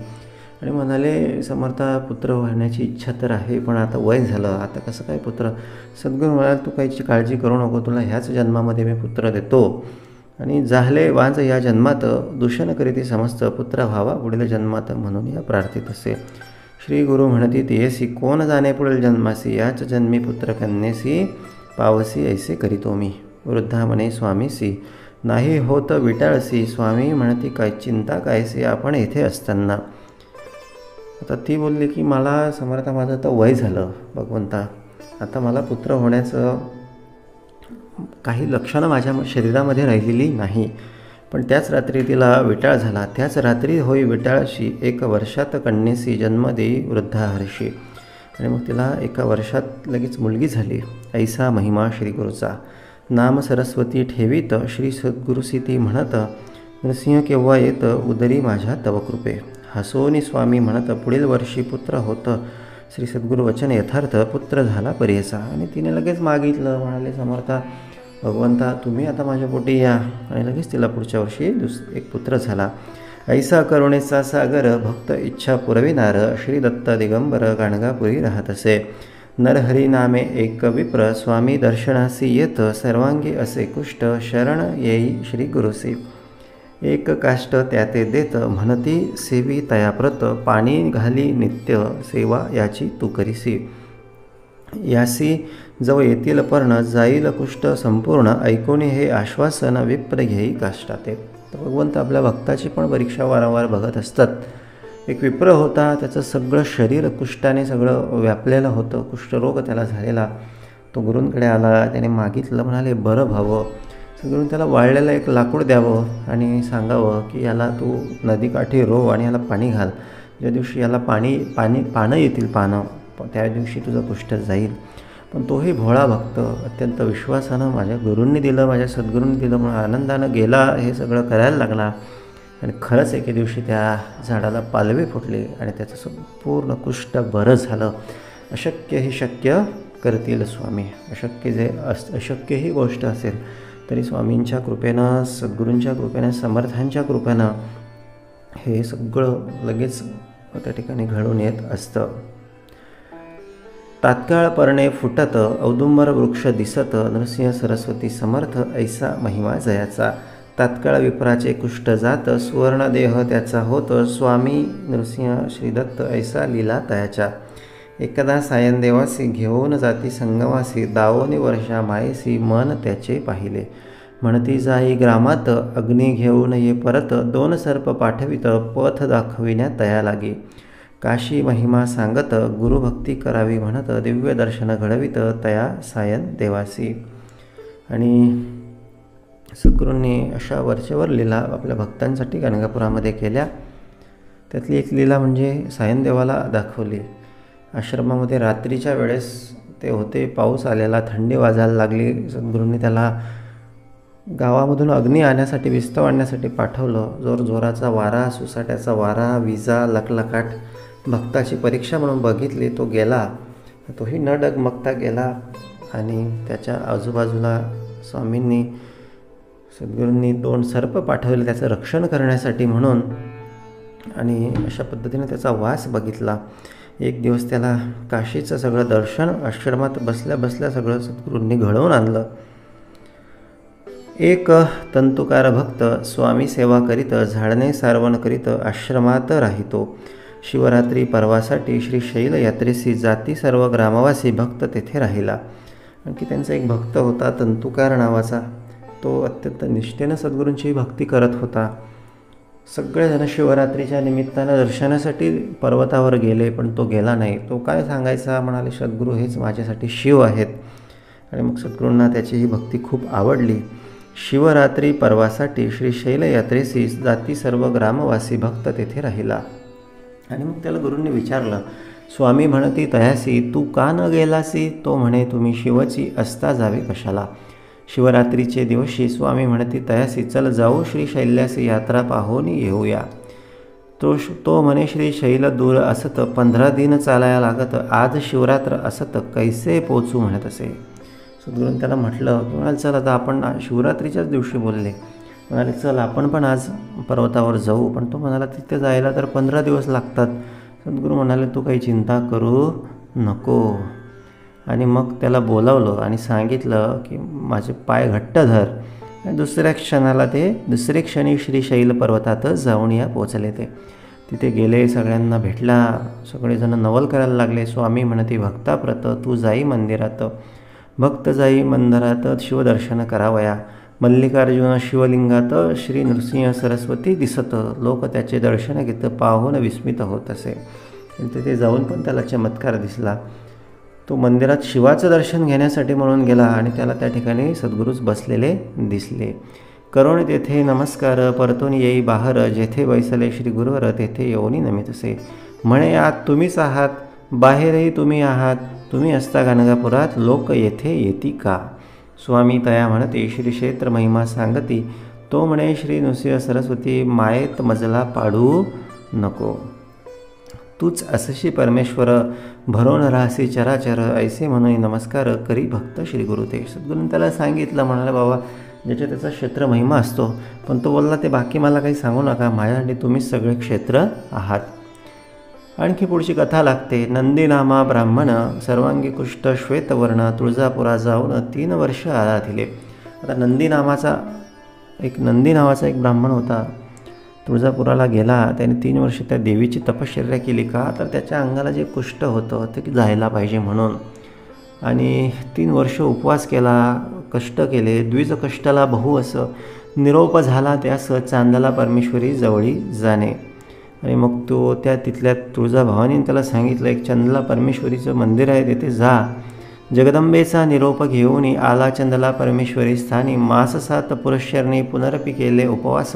आणि म्हणाले, समर्था पुत्र होण्याची इच्छा तर आहे, पण आता वय झालं, आता कसं काय पुत्र? सद्गुरू म्हणाले, तू काहीची काळजी करू नको, तुला ह्याच जन्मामध्ये मी पुत्र देतो. आणि झाले वांझ या जन्मात, दूषण करीती समस्त, पुत्र व्हावा पुढील जन्मात म्हणून या प्रार्थित असे. श्री गुरु म्हणती तियेसी, कोण जाणे पुढील जन्मासी, याच जन्मी पुत्र कन्येसी, पावसी ऐसे करीतो मी. वृद्धा म्हणे स्वामीसी, नाही होत विटाळसी. स्वामी म्हणती, काय चिंता कायसी, आपण येथे असताना. आता ती बोलली की मला समर्था, माझं तर वय झालं भगवंता, आता मला पुत्र होण्याचं काही लक्षणं माझ्या शरीरामध्ये राहिलेली नाही. पण त्याच रात्री तिला विटाळ झाला. त्याच रात्री होई विटाळशी, 1 वर्षात कन्येसी जन्म देई वृद्धा हर्षी. आणि मग तिला 1 वर्षात लगेच मुलगी झाली. ऐसा महिमा श्री गुरुचा. नाम सरस्वती ठेवीत, श्री सद्गुरुसी ती म्हणत, नृसिंह केव्हा येत उदरी माझ्या तव कृपे. हसोनी स्वामी म्हणत पुढील वर्षी पुत्र होतं. श्री सद्गुरू वचन यथार्थ, पुत्र झाला परेसा. आणि तिने लगेच मागितलं, म्हणाले समर्था भगवंता तुम्ही आता माझ्या पोटी या. आणि लगेच तिला पुढच्या वर्षी एक पुत्र झाला. ऐसा करुणेचा सागर भक्त इच्छा पुरविनार, श्री दत्त दिगंबर गाणगापुरी राहत असे. नरहरी नामे एक विप्र, स्वामी दर्शनासी येत, सर्वांगी असे कुष्ट, शरण येई श्री गुरुसी. एक काष्ट त्याते देत, म्हणती सेवी तयाप्रत, पाणी घाली नित्य, सेवा याची तू करीसी. यासी जव येतील पर्ण, जाईल कुष्ट संपूर्ण, ऐकोनी हे आश्वासन, विप्र घेई काष्टाते. तर भगवंत आपल्या भक्ताची पण परीक्षा वारंवार बघत असतात. एक विप्र होता, त्याचं सगळं शरीर कुष्ठाने सगळं व्यापलेलं होतं, कुष्ठरोग त्याला झालेला. तो गुरूंकडे आला, त्याने मागितलं, म्हणाले बरं व्हावं. सगळं त्याला वाळलेलं एक लाकूड द्यावं आणि सांगावं की याला तू नदीकाठी रोव आणि याला पाणी घाल. ज्या दिवशी याला पानं येतील, त्या दिवशी तुझं कुष्ठ जाईल. पण तोही भोळा भक्त अत्यंत विश्वासानं माझ्या गुरूंनी दिलं, माझ्या सद्गुरूंनी दिलं म्हणून आनंदानं गेला, हे सगळं करायला लागला. आणि खरंच एके दिवशी त्या झाडाला पालवी फुटली आणि त्याचं संपूर्ण कुष्ठ बरं झालं. अशक्य ही शक्य करतील स्वामी. अशक्य ही गोष्ट असेल तरी स्वामींच्या कृपेनं, सद्गुरूंच्या कृपेनं, समर्थांच्या कृपेनं हे सगळं लगेच त्या ठिकाणी घडून येत असतं. तात्काळ पर्णे फुटत, औदुंबर वृक्ष दिसत, नृसिंह सरस्वती समर्थ, ऐसा महिमा जयाचा. तात्काळ विप्राचे कुष्ठ जात, सुवर्णदेह त्याचा होत, स्वामी नृसिंह श्रीदत्त ऐसा लीला तयाच्या. एकदा सायनदेवासी घेऊन जाती संगमासी, दावोनी वर्षा मायेसी मन त्याचे पाहिले. म्हणती जाई ग्रामात, अग्नी घेऊन ये परत, दोन सर्प पाठवित, पथ दाखविण्यात तया लागे. काशी महिमा सांगत, गुरुभक्ती करावी म्हणत, दिव्य दर्शन घडवित तया सायन देवासी. आणि सद्गुरूंनी अशा वरचेवर लीला आपल्या भक्तांसाठी गाणगापुरामध्ये केल्या. त्यातली एक लीला म्हणजे सायनदेवाला दाखवली. आश्रमामध्ये रात्रीच्या वेळेस ते होते, पाऊस आलेला, थंडी वाजायला लागली. सद्गुरूंनी त्याला गावामधून अग्नी आणण्यासाठी, विस्तव आणण्यासाठी पाठवलं. जोरजोराचा वारा, सुसाट्याचा वारा, विजा, लखलखाट भक्ताची परीक्षा म्हणून बघितली. तो गेला, तोही न डगमगता गेला. आणि त्याच्या आजूबाजूला स्वामींनी, सद्गुरूंनी 2 सर्प पाठवले त्याचं रक्षण करण्यासाठी म्हणून. आणि अशा पद्धतीने त्याचा वास बघितला. एक दिवस त्याला काशीचं सगळं दर्शन आश्रमात बसल्या बसल्या सगळं सद्गुरूंनी घडवून आणलं. एक तंतुकार भक्त स्वामी सेवा करीत, झाडणे सारवण करीत, आश्रमात राहितो. शिवरात्री पर्वासाठी श्रीशैल यात्रेसी, जाती सर्व ग्रामवासी, भक्त तेथे राहिला. आणखी त्यांचा एक भक्त होता तंतुकार नावाचा. तो अत्यंत निष्ठेनं सद्गुरूंची भक्ती करत होता. सगळेजण शिवरात्रीच्या निमित्तानं दर्शनासाठी पर्वतावर गेले, पण तो गेला नाही. तो काय सांगायचा, म्हणाले सद्गुरू हेच माझ्यासाठी शिव आहेत. आणि मग सद्गुरूंना त्याची ही भक्ती खूप आवडली. शिवरात्री पर्वासाठी श्रीशैल यात्रेसी, जाती सर्व ग्रामवासी, भक्त तेथे राहिला. आणि मग त्याला गुरूंनी विचारलं, स्वामी म्हणती तयासी, तू का न गेलासी? तो म्हणे तुम्ही शिवची असता जावे कशाला. शिवरात्रीचे दिवशी स्वामी म्हणती तयासी, चल जाऊ श्रीशैल्यासी, यात्रा पाहोनी येऊया. तो म्हणे श्रीशैल दूर असत, 15 दिन चालायला लागत, आज शिवरात्र असत, कैसे पोचू म्हणत असे. सद्गुरूंनी त्याला म्हटलं, म्हणाले चल आता आपण शिवरात्रीच्याच दिवशी बोलले, म्हणाले चल आपण पण आज पर्वतावर जाऊ. पण तो म्हणाला तिथे जायला तर 15 दिवस लागतात. सद्गुरू म्हणाले तू काही चिंता करू नको. आणि मग त्याला बोलावलं आणि सांगितलं की माझे पाय घट्ट धर. आणि दुसरे क्षणी श्रीशैल पर्वतातच जाऊन पोचले. तिथे गेले, सगळ्यांना भेटला. सगळेजण नवल करायला लागले. स्वामी म्हणते भक्ताप्रत, तू जाई मंदिरात. भक्त जाई मंदिरात, शिवदर्शन करावया. मल्लिकार्जुन शिवलिंगात, श्री नृसिंह सरस्वती दिसत. लोक त्याचे दर्शन घेत, पाहून विस्मित होत असे. तिथे जाऊन पण त्याला चमत्कार दिसला. तो मंदिरात शिवाचं दर्शन घेण्यासाठी म्हणून गेला आणि त्याला त्या ठिकाणी सद्गुरूच बसलेले दिसले. करुण तेथे नमस्कार, परतून येई बाहर, जेथे बैसले श्री गुरुवर, तेथे येऊनी नमितसे. म्हणे आत तुम्हीच आहात, बाहेरही तुम्ही आहात, तुम्ही असता गाणगापुरात, लोक येथे येती का. स्वामी तया म्हणते श्री क्षेत्र महिमा सांगती. तो म्हणे श्री नृसिंह सरस्वती, मायेत मजला पाडू नको. तूच असशी परमेश्वर भरून राहसी चराचर, ऐसे म्हणून नमस्कार करी भक्त श्री गुरु ते. सद्गुरूंनी त्याला सांगितलं, म्हणाला बाबा ज्याच्या त्याचा क्षेत्र महिमा असतो, पण तो बोलला ते बाकी मला काही सांगू नका, माझ्यासाठी तुम्हीच सगळे क्षेत्र आहात. आणखी पुढची कथा लागते. नंदीनामा ब्राह्मण सर्वांगी कुष्ठ श्वेतवर्ण, तुळजापुरा जाऊन 3 वर्ष आला दिले. आता नंदी नावाचा एक ब्राह्मण होता. तुळजापुराला गेला. त्याने 3 वर्ष त्या देवीची तपश्चर्या केली. का तर त्याच्या अंगाला जे कुष्ठ होतं ते जायला पाहिजे म्हणून. आणि 3 वर्ष उपवास केला, कष्ट केले. द्विज कष्टाला बहु असं निरोप झाला त्यास चांदला परमेश्वरी जवळी जाणे. आणि मग तो तिथल्या तुळजाभवानीने त्याला सांगितलं, एक चंदला परमेश्वरीचं मंदिर आहे, तिथे जा. जगदंबेचा निरोप घेऊन आला चंदला परमेश्वरी स्थानी. मास 7 पुरश्चरणी पुनरपी केले उपवास.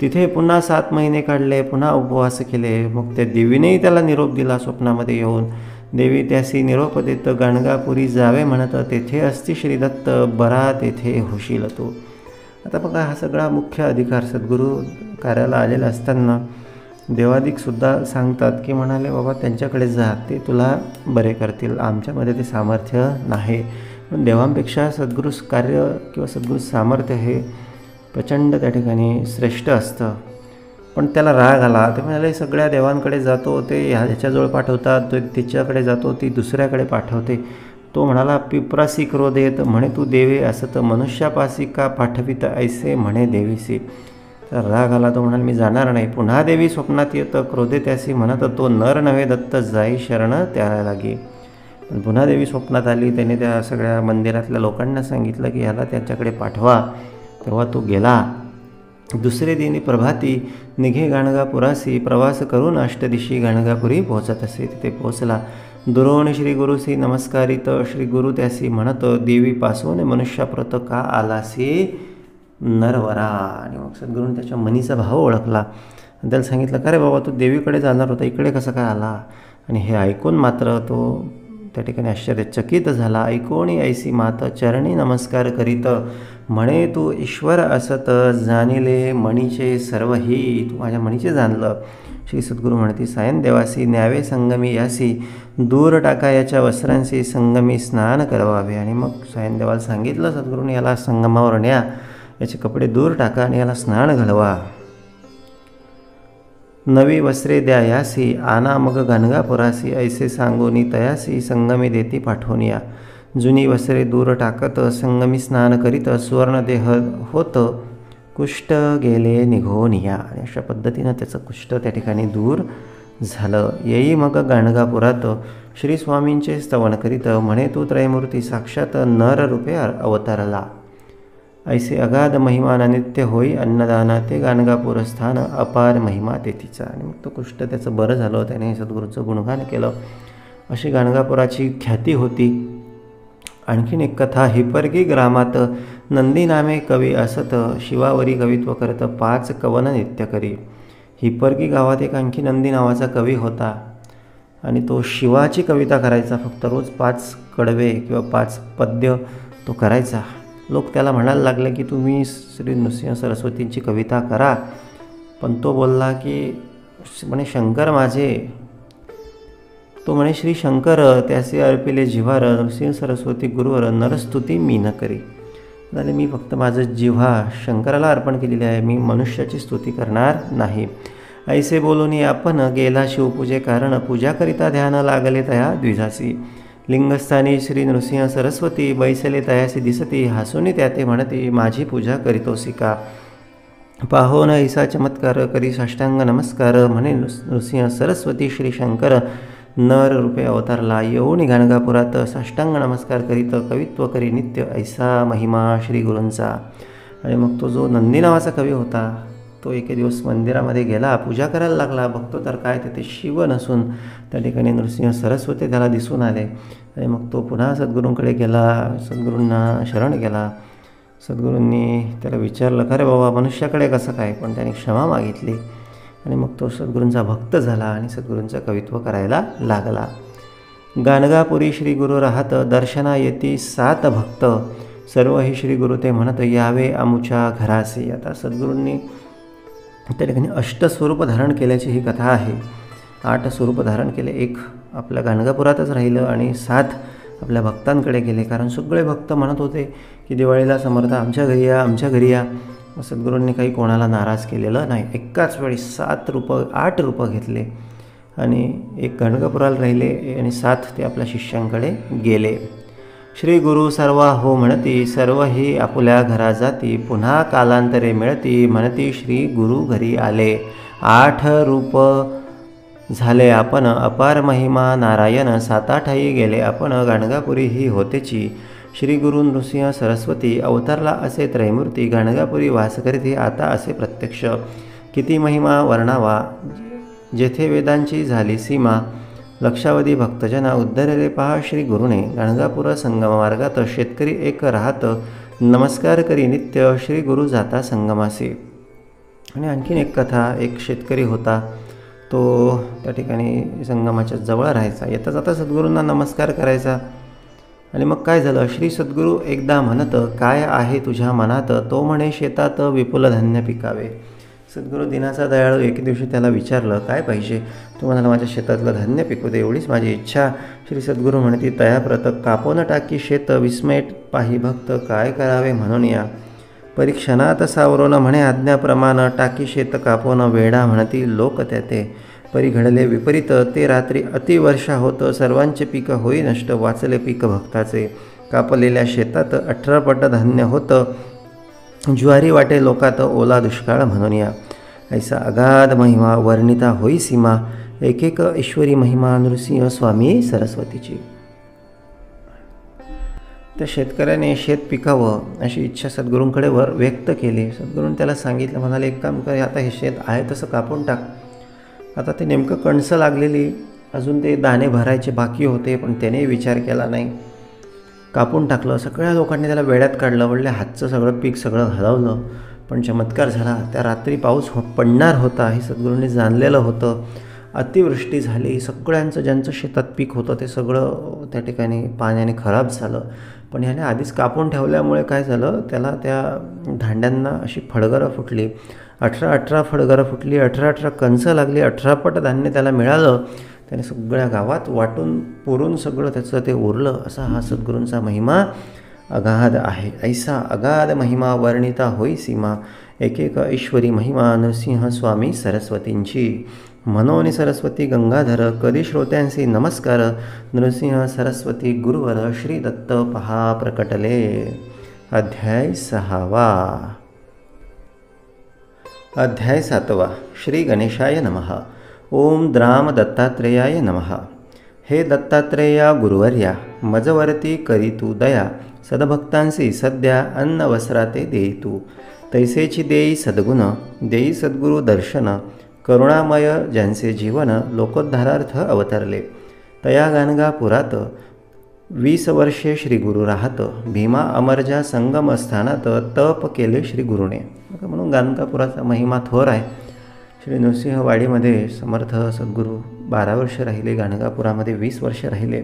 तिथे पुन्हा 7 महिने काढले, पुन्हा उपवास केले. मग त्या देवीनेही त्याला निरोप दिला स्वप्नामध्ये येऊन. देवी त्यासी निरोप देत गाणगापुरी जावे म्हणत, तेथे असती श्रीदत्त बरा तेथे होशील तू. आता बघा, हा सगळा मुख्य अधिकार सद्गुरू कार्याला आलेला असताना देवादिकसुद्धा सांगतात की म्हणाले बाबा त्यांच्याकडे जा, ते तुला बरे करतील, आमच्यामध्ये ते सामर्थ्य नाही. पण देवांपेक्षा सद्गुरू कार्य किंवा सद्गुरू सामर्थ्य हे प्रचंड त्या ठिकाणी श्रेष्ठ असतं. पण त्याला राग आला. ते म्हणाले सगळ्या देवांकडे जातो, ते ह्याच्याजवळ पाठवतात, तो तिच्याकडे जातो, ती दुसऱ्याकडे पाठवते. तो म्हणाला पिपरासी क्रोधेत म्हणे तू देवे असत, मनुष्यापासी का पाठवित ऐसे म्हणे देवीसी. तर राग आला. तो म्हणाल मी जाणार नाही. पुन्हा देवी स्वप्नात येतं, क्रोधे त्यासी म्हणत, तो नर नव्हे दत्त जाई शरण त्याला लागे. पण पुन्हा देवी स्वप्नात आली. त्याने त्या सगळ्या मंदिरातल्या लोकांना सांगितलं की ह्याला त्यांच्याकडे पाठवा. तेव्हा तो गेला. दुसरे दिनी प्रभाती निघे गाणगापुरासी, प्रवास करून अष्टदिशी गाणगापुरी पोहोचत असे. तिथे पोहोचला. दुरोण श्री गुरुसी नमस्कारित, श्री गुरु त्यासी म्हणत, देवीपासून मनुष्याप्रत का आलासी नरवरा. आणि मग सद्गुरूने त्याच्या मनीचा भाव ओळखला. त्याला सांगितलं का रे बाबा तू देवीकडे जाणार होता, इकडे कसं काय आला. आणि हे ऐकून मात्र तो त्या ठिकाणी आश्चर्यचकित झाला. ऐकोणी ऐसी मात चरणी नमस्कार करीत, म्हणे तू ईश्वर असत, जाणिले मणीचे सर्वही. तू माझ्या मणीचे जाणलं. श्री सद्गुरू म्हणती सायन देवासी न्यावे संगमी यासी, दूर टाका याच्या वस्त्रांशी संगमी स्नान करवावे. आणि मग सायन देवाला सांगितलं सद्गुरूने, याला संगमावर न्या, याचे कपडे दूर टाका आणि याला स्नान घालवा. नवी वस्त्रे द्या यासी, आना मग गाणगापुरासी, ऐसे सांगोनी तयासी संगमी देती पाठवून या. जुनी वस्त्रे दूर टाकत संगमी स्नान करीत, सुवर्णदेह होत कुष्ठ गेले निघून या. आणि अशा पद्धतीनं त्याचं कुष्ठ त्या ठिकाणी दूर झालं. येई मग गाणगापुरात श्री स्वामींचे स्तवन करीत, म्हणे तू त्रयमूर्ती साक्षात नर रूपे अवतारला. ऐसे अगाध महिमा नित्य होई अन्नदाना, ते गाणगापूर स्थान अपार महिमा तेथीचा. आणि मग तो कुष्ठ त्याचं बरं झालं. त्याने सद्गुरूचं गुणगान केलं. अशी गाणगापुराची ख्याती होती. आणखीन एक कथा. हिपरगी ग्रामात नंदी नामे कवी असत, शिवावरी कवित्व करत 5 कवन नित्य करी. हिपरगी गावात एक आणखी नंदी नावाचा कवी होता आणि तो शिवाची कविता करायचा. फक्त रोज 5 कडवे किंवा 5 पद्य तो करायचा. लोक त्याला म्हणायला लागले की तुम्ही श्री नृसिंह सरस्वतींची कविता करा. पण तो बोलला की म्हणे शंकर माझे, तो म्हणे श्री शंकर त्याचे अर्पिले जिव्हार, नृसिंह सरस्वती गुरुवर नरस्तुती मी न करी. झाले मी फक्त माझं जिव्हा शंकराला अर्पण केलेले आहे, मी मनुष्याची स्तुती करणार नाही. ऐसे बोलून आपण गेला शिवपूजे कारण, पूजा करिता ध्यान लागले तया द्विजासी. लिंगस्थानी श्री नृसिंह सरस्वती, बैसले तयासी दिसती, हसूनी त्या ते म्हणती माझी पूजा करीतोसी का. पाहोन ऐसा चमत्कार करी साष्टांग नमस्कार, म्हणे नृसिंह सरस्वती श्री शंकर नर रूपे अवतारला. येऊन गाणगापुरात साष्टांग नमस्कार करीत कवित्व करी नित्य, ऐसा महिमा श्री गुरूंचा. आणि मग तो जो नंदी नावाचा कवी होता तो एके दिवस मंदिरामध्ये गेला, पूजा करायला लागला. बघतो तर काय तिथे शिव नसून त्या ठिकाणी नृसिंह सरस्वती त्याला दिसून आले. आणि मग तो पुन्हा सद्गुरूंकडे गेला, सद्गुरूंना शरण गेला. सद्गुरूंनी त्याला विचारलं का रे बाबा मनुष्याकडे कसं काय, पण त्याने क्षमा मागितली. आणि मग तो सद्गुरूंचा भक्त झाला आणि सद्गुरूंचं कवित्व करायला लागला. गाणगापुरी श्री गुरु राहत, दर्शना येती 7 भक्त, सर्व हे श्री गुरु ते म्हणत यावे आमुच्या घरासी. आता सद्गुरूंनी त्या ठिकाणी अष्टस्वरूप धारण केल्याची ही कथा आहे. 8 स्वरूप धारण केले. एक आपल्या गाणगापुरातच राहिलं आणि 7 आपल्या भक्तांकडे गेले. कारण सगळे भक्त म्हणत होते की दिवाळीला समर्थ आमच्या घरी या, आमच्या घरी या. सद्गुरूंनी काही कोणाला नाराज केलेलं नाही. एकाच वेळी 8 रूपं घेतले आणि एक गाणगापुराला राहिले आणि 7 ते आपल्या शिष्यांकडे गेले. श्री गुरु सर्वा हो म्हणती, सर्व ही आपुल्या घरा जाती, पुन्हा कालांतरे मिळती, म्हणती श्री गुरु घरी आले. 8 रूप झाले आपण, अपार महिमा नारायण, 7-8 गेले आपण, गाणगापुरी ही होतेची. श्री गुरु नृसिंह सरस्वती अवतारला असे त्रैमूर्ती, गाणगापुरी वास करीती आता असे प्रत्यक्ष. किती महिमा वर्णावा, जेथे वेदांची झाली सीमा, लक्षावधी भक्तजना उद्धरले पहा श्री गुरुने. गाणगापूर संगम मार्गात शेतकरी एक राहत, नमस्कार करी नित्य, श्री गुरु जाता संगमासी. आणि आणखीन एक कथा, एक शेतकरी होता, तो त्या ठिकाणी संगमाच्या जवळ राहायचा. येता जाता सद्गुरूंना नमस्कार करायचा. आणि मग काय झालं, श्री सद्गुरू एकदा म्हणत, काय आहे तुझ्या मनात, तो म्हणे शेतात विपुल धान्य पिकावे. सद्गुरू दिनाचा दयाळू एक दिवशी त्याला विचारलं, काय पाहिजे. तो म्हणाला, माझ्या शेतातलं धान्य पिकू दे, एवढीच माझी इच्छा. श्री सद्गुरू म्हणती, तयाप्रत कापून टाकी शेत, विस्मय पाही भक्त, काय करावे म्हणून या. परीक्षणात सावरून म्हणे आज्ञाप्रमाण, टाकी शेत कापून, वेडा म्हणती लोक त्याते. परी घडले विपरीत, ते रात्री अतिवर्षा होत, सर्वांचे पीक होई नष्ट, वाचले पीक भक्ताचे. कापलेल्या शेतात 18 पट धान्य होतं, ज्वारी वाटे लोकात, ओला दुष्काळ म्हणून या. ऐसा अगाध महिमा वर्णिता होई सीमा, एक एक ईश्वरी महिमा नृसिंह स्वामी सरस्वतीची. त्या शेतकऱ्याने शेत पिकावं अशी इच्छा सद्गुरूंकडे व्यक्त केली. सद्गुरूंनी त्याला सांगितलं, म्हणाले, एक काम कर, आता हे शेत आहे तसं कापून टाक. आता ते नेमकं कणसं लागलेली, अजून ते दाणे भरायचे बाकी होते, पण त्याने विचार केला नाही, कापून टाकलं. सगळ्या लोकांनी त्याला वेड्यात काढलं, म्हणले हातचं सगळं पीक सगळं हलवलं. पण चमत्कार झाला, त्या रात्री पाऊस पडणार होता हे सद्गुरूंनी जाणलेलं होतं. अतिवृष्टी झाली, सगळ्यांचं ज्यांचं शेतात पीक होतं ते सगळं त्या ठिकाणी पाण्याने खराब झालं. पण ह्याने आधीच कापून ठेवल्यामुळे काय झालं, त्याला त्या धांड्यांना अशी फडगरं फुटली. 18 फडगरं फुटली, 18 कणसं लागली, 18 पट धान्य त्याला मिळालं. त्याने सगळ्या गावात वाटून पुरून सगळं त्याचं ते उरलं. असा हा सद्गुरूंचा महिमा अगाध आहे. ऐसा अगाध महिमा वर्णिता होई सीमा, एक एक ईश्वरी महिमा नृसिंह स्वामी सरस्वतींची. मनोनी सरस्वती गंगाधर, कधी श्रोत्यांशी नमस्कार, नृसिंह सरस्वती गुरुवर, श्री दत्त पहा प्रकटले. अध्याय 6. अध्याय 7. श्री गणेशाय नमः. ओम द्राम दत्तात्रेयाय नमः. हे दत्तात्रेया गुरुवर्या, मजवरती करी तू दया, सद्भक्तांसी सध्या अन्न वस्त्राते देई तू. तैसेची देई सद्गुण, देई सद्गुरु दर्शन, करुणामय ज्यांचे जीवन, लोकोद्धारार्थ अवतरले. तया गाणगापुरात 20 वर्षे श्री गुरु राहत, भीमा अमरजा संगम स्थानात, तप केले श्री गुरुने. म्हणून गाणगापुराचा महिमा थोर आहे. श्री नृसिंहवाडीमध्ये समर्थ सद्गुरू 12 वर्ष राहिले, गाणगापुरामध्ये 20 वर्ष राहिले.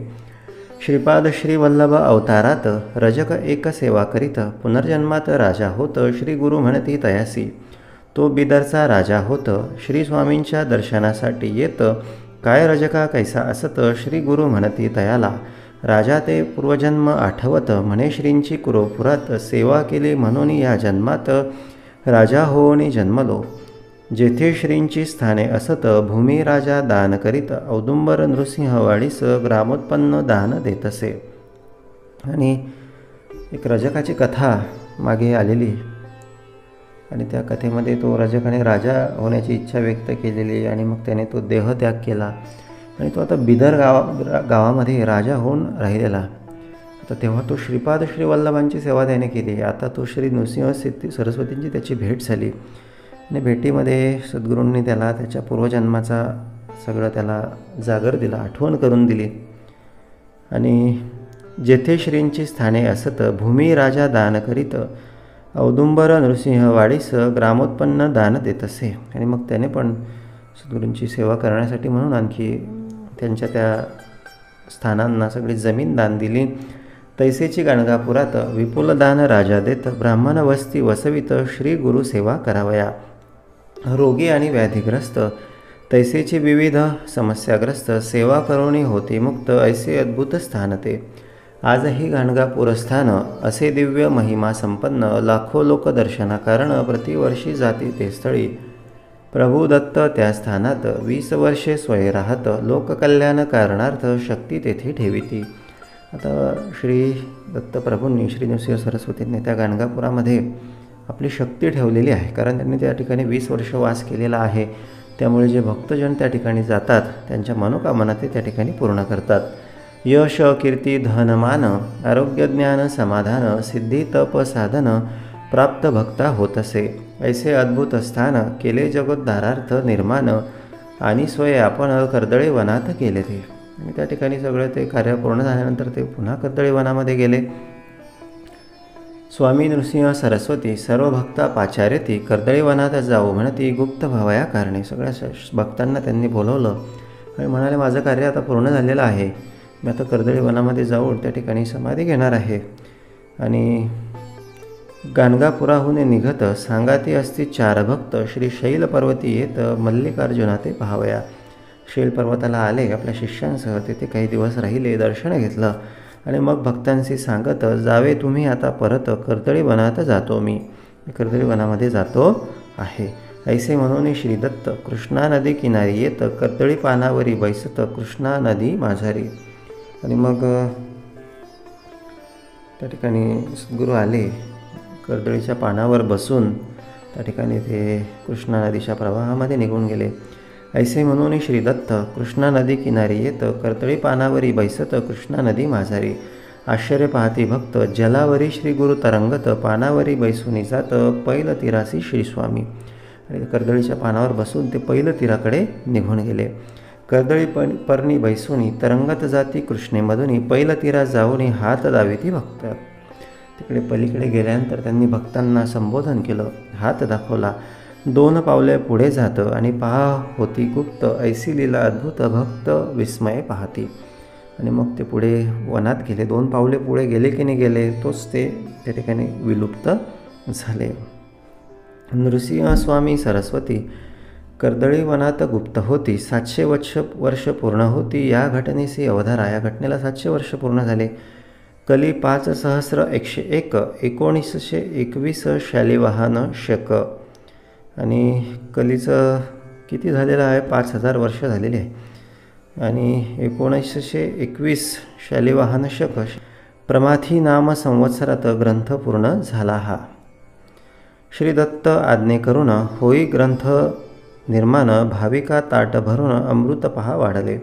श्रीपाद श्री वल्लभ अवतारात, रजक एक सेवा करीत, पुनर्जन्मात राजा होत, श्री गुरु म्हणती तयासी. तो बिदरचा राजा होत, श्री स्वामींच्या दर्शनासाठी येत, काय रजका कैसा असत, श्री गुरु म्हणती तयाला. राजा ते पूर्वजन्म आठवत, म्हणे श्रींची कुरोपुरात, सेवा केली म्हणून या जन्मात, राजा होऊनी जन्मलो. जेथे श्रींची स्थाने असत, भूमी राजा दान करीत, औदुंबर नृसिंहवाडीस, ग्रामोत्पन्न दान देतसे. आणि एक रजकाची कथा मागे आलेली आणि त्या कथेमध्ये तो रजकाने राजा होण्याची इच्छा व्यक्त केलेली आणि मग त्याने तो देहत्याग केला आणि तो आता बिदर गावामध्ये राजा होऊन राहिलेला. आता तेव्हा तो श्रीपाद श्री वल्लभांची सेवा त्याने केली. आता तो श्री नृसिंह सरस्वतींची त्याची भेट झाली आणि भेटीमध्ये सद्गुरूंनी त्याला त्याच्या पूर्वजन्माचा सगळं त्याला जागर दिला, आठवण करून दिली. आणि जेथे श्रींची स्थाने असत, भूमी राजा दान करीत, औदुंबर नृसिंहवाडीस, ग्रामोत्पन्न दान देत असे. आणि मग त्याने पण सद्गुरूंची सेवा करण्यासाठी म्हणून आणखी त्यांच्या त्या स्थानांना सगळी जमीन दान दिली. तैसेची गाणगापुरात, विपुल दान राजा देत, ब्राह्मण वस्ती वसवित, श्री गुरु सेवा करावया. रोगी आणि व्याधिग्रस्त तैसेची विविध समस्याग्रस्त सेवा करोणी होती मुक्त ऐसे अद्भुत स्थान ते. आजही गाणगापूर स्थान असे दिव्य महिमा संपन्न लाखो लोक दर्शना कारण प्रतिवर्षी जाती ते स्थळी. प्रभू दत्त त्या स्थानात 20 वर्षे स्वय राहत लोककल्याण कारणार्थ शक्ती तेथे ठेविती. आता श्री दत्तप्रभूंनी श्री नृसिंह सरस्वतींनी त्या गाणगापुरामध्ये आपली शक्ती ठेवलेली आहे, कारण त्यांनी त्या ठिकाणी 20 वर्ष वास केलेला आहे. त्यामुळे जे भक्तजन त्या ठिकाणी जातात त्यांच्या मनोकामना ते त्या ठिकाणी पूर्ण करतात. यश कीर्ती धन मान आरोग्य ज्ञान समाधान सिद्धी तप साधन प्राप्त भक्ता होतसे. ऐसे अद्भुत स्थान केले जगोद्धारार्थ निर्माण आणि स्वय आपण कर्दळे वनात केले ते. आणि त्या ठिकाणी सगळं ते कार्य पूर्ण झाल्यानंतर ते पुन्हा कर्दळे वनामध्ये गेले. स्वामी नृसिंह सरस्वती सर्व भक्ता पाचार्यती कर्दळी वनात जाऊ म्हणती गुप्त भावया कारणे. सगळ्या भक्तांना त्यांनी बोलवलं आणि म्हणाले माझं कार्य आता पूर्ण झालेलं आहे, मी आता कर्दळी वनामध्ये जाऊन त्या ठिकाणी समाधी घेणार आहे. आणि गाणगापुराहून निघत सांगाती असती 4 भक्त श्री शैल पर्वती येत मल्लिकार्जुना ते पाहावया. शैल पर्वताला आले, आपल्या शिष्यांसह तिथे काही दिवस राहिले, दर्शन घेतलं आणि मग भक्तांशी सांगत जावे तुम्ही आता परत कर्दळी वनात जातो, मी कर्दळी वनामध्ये जातो आहे. ऐसे म्हणून श्री दत्त कृष्णा नदी किनारी येत कर्दळी पानावरी बैसत कृष्णा नदी माझारी. आणि मग त्या ठिकाणी सद्गुरू आले, कर्दळीच्या पानावर बसून त्या ठिकाणी ते कृष्णा नदीच्या प्रवाहामध्ये निघून गेले. ऐसे म्हणून श्री दत्त कृष्णा नदी किनारी येत कर्दळी पानावरी बैसत कृष्णा नदी माझारी. आश्चर्य पाहती भक्त जलावरी श्री गुरु तरंगत पानावरी बैसूनी जात पैल तीरासी श्री स्वामी. आणि कर्दळीच्या पानावर बसून ते पैल तीराकडे निघून गेले. कर्दळी पर्णी बैसूनी तरंगत जाती कृष्णेमधुनी पैल तीरा जाऊनी हात दावी ती भक्त. तिकडे पलीकडे गेल्यानंतर त्यांनी भक्तांना संबोधन केलं, हात दाखवला. 2 पावले पुढे जातं आणि पहा होती गुप्त ऐसी लीला अद्भुत भक्त विस्मय पाहती. आणि मग ते पुढे वनात गेले. 2 पावले पुढे गेले की नाही गेले तोच ते त्या ठिकाणी विलुप्त झाले. नृसिंह स्वामी सरस्वती कर्दळी वनात गुप्त होती 700 वर्ष पूर्ण होती या घटनेशी अवधारा. या घटनेला 700 वर्ष पूर्ण झाले. कली 5,101 1921 शालिवाहन शक. आणि कलीचं किती झालेलं आहे 5,000 वर्ष झालेली आहे. आणि 1921 शालिवाहन शक प्रमाथी नाम संवत्सरात ग्रंथ पूर्ण झाला. हा श्री दत्त आज्ञे करून होई ग्रंथ निर्माण भाविका ताट भरून अमृत पहा वाढले.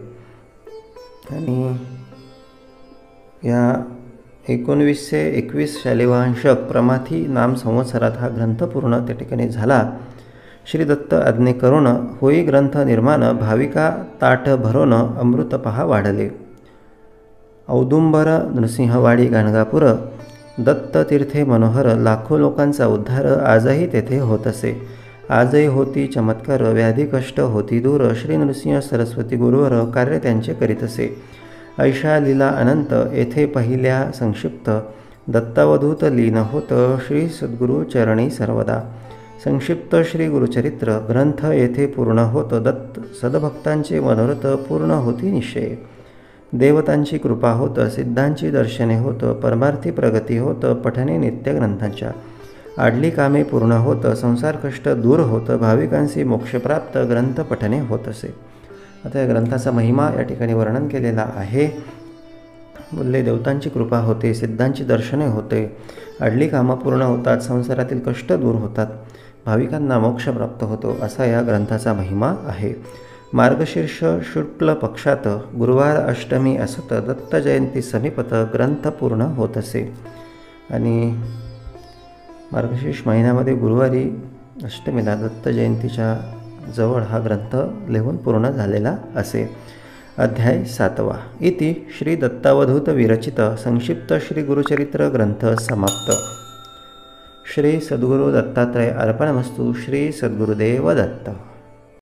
आणि या 1921 शालिवाहन शक प्रमाथी नाम संवत्सरात हा ग्रंथ पूर्ण त्या ठिकाणी झाला. श्री दत्त आज्ञे करून होई ग्रंथ निर्माण भाविका ताट भरून अमृत पहा वाढले. औदुंबर नृसिंहवाडी गाणगापूर दत्त तीर्थे मनोहर लाखो लोकांचा उद्धार आजही तेथे होत असे. आजही होती चमत्कार व्याधी कष्ट होती दूर श्री नृसिंह सरस्वती गुरुवर कार्य त्यांचे करीत असे. ऐशा लीला अनंत येथे पहिल्या संक्षिप्त दत्तावधूत लीन होत श्री सद्गुरु चरणी सर्वदा. संक्षिप्त श्री गुरुचरित्र ग्रंथ येथे पूर्ण होत दत्त सद्भक्तांचे मनोरथ पूर्ण होती निश्चय. देवतांची कृपा होत सिद्धांची दर्शने होत परमार्थी प्रगती होत पठणे नित्य ग्रंथांच्या. आडली कामे पूर्ण होत संसार कष्ट दूर होत भाविकांशी मोक्षप्राप्त ग्रंथ पठणे होत असे. आता या ग्रंथाचा महिमा या ठिकाणी वर्णन केलेला आहे. बोलले देवतांची कृपा होते, सिद्धांची दर्शने होते, आडली कामं पूर्ण होतात, संसारातील कष्ट दूर होतात, भाविकांना मोक्ष प्राप्त होतो असा या ग्रंथाचा महिमा आहे. मार्गशीर्ष शुक्ल पक्षात गुरुवार अष्टमी असत दत्त जयंती समीपत ग्रंथ पूर्ण होत असे. आणि मार्गशीर्ष महिन्यामध्ये गुरुवारी अष्टमीला दत्त जयंतीच्या जवळ हा ग्रंथ लिहून पूर्ण झालेला असे. अध्याय 7वा. इति श्री दत्तावधूत विरचित संक्षिप्त श्री गुरुचरित्र ग्रंथ समाप्त. श्री सद्गुरु दत्तात्रय अर्पणमस्तु. श्री सद्गुरुदेव दत्त.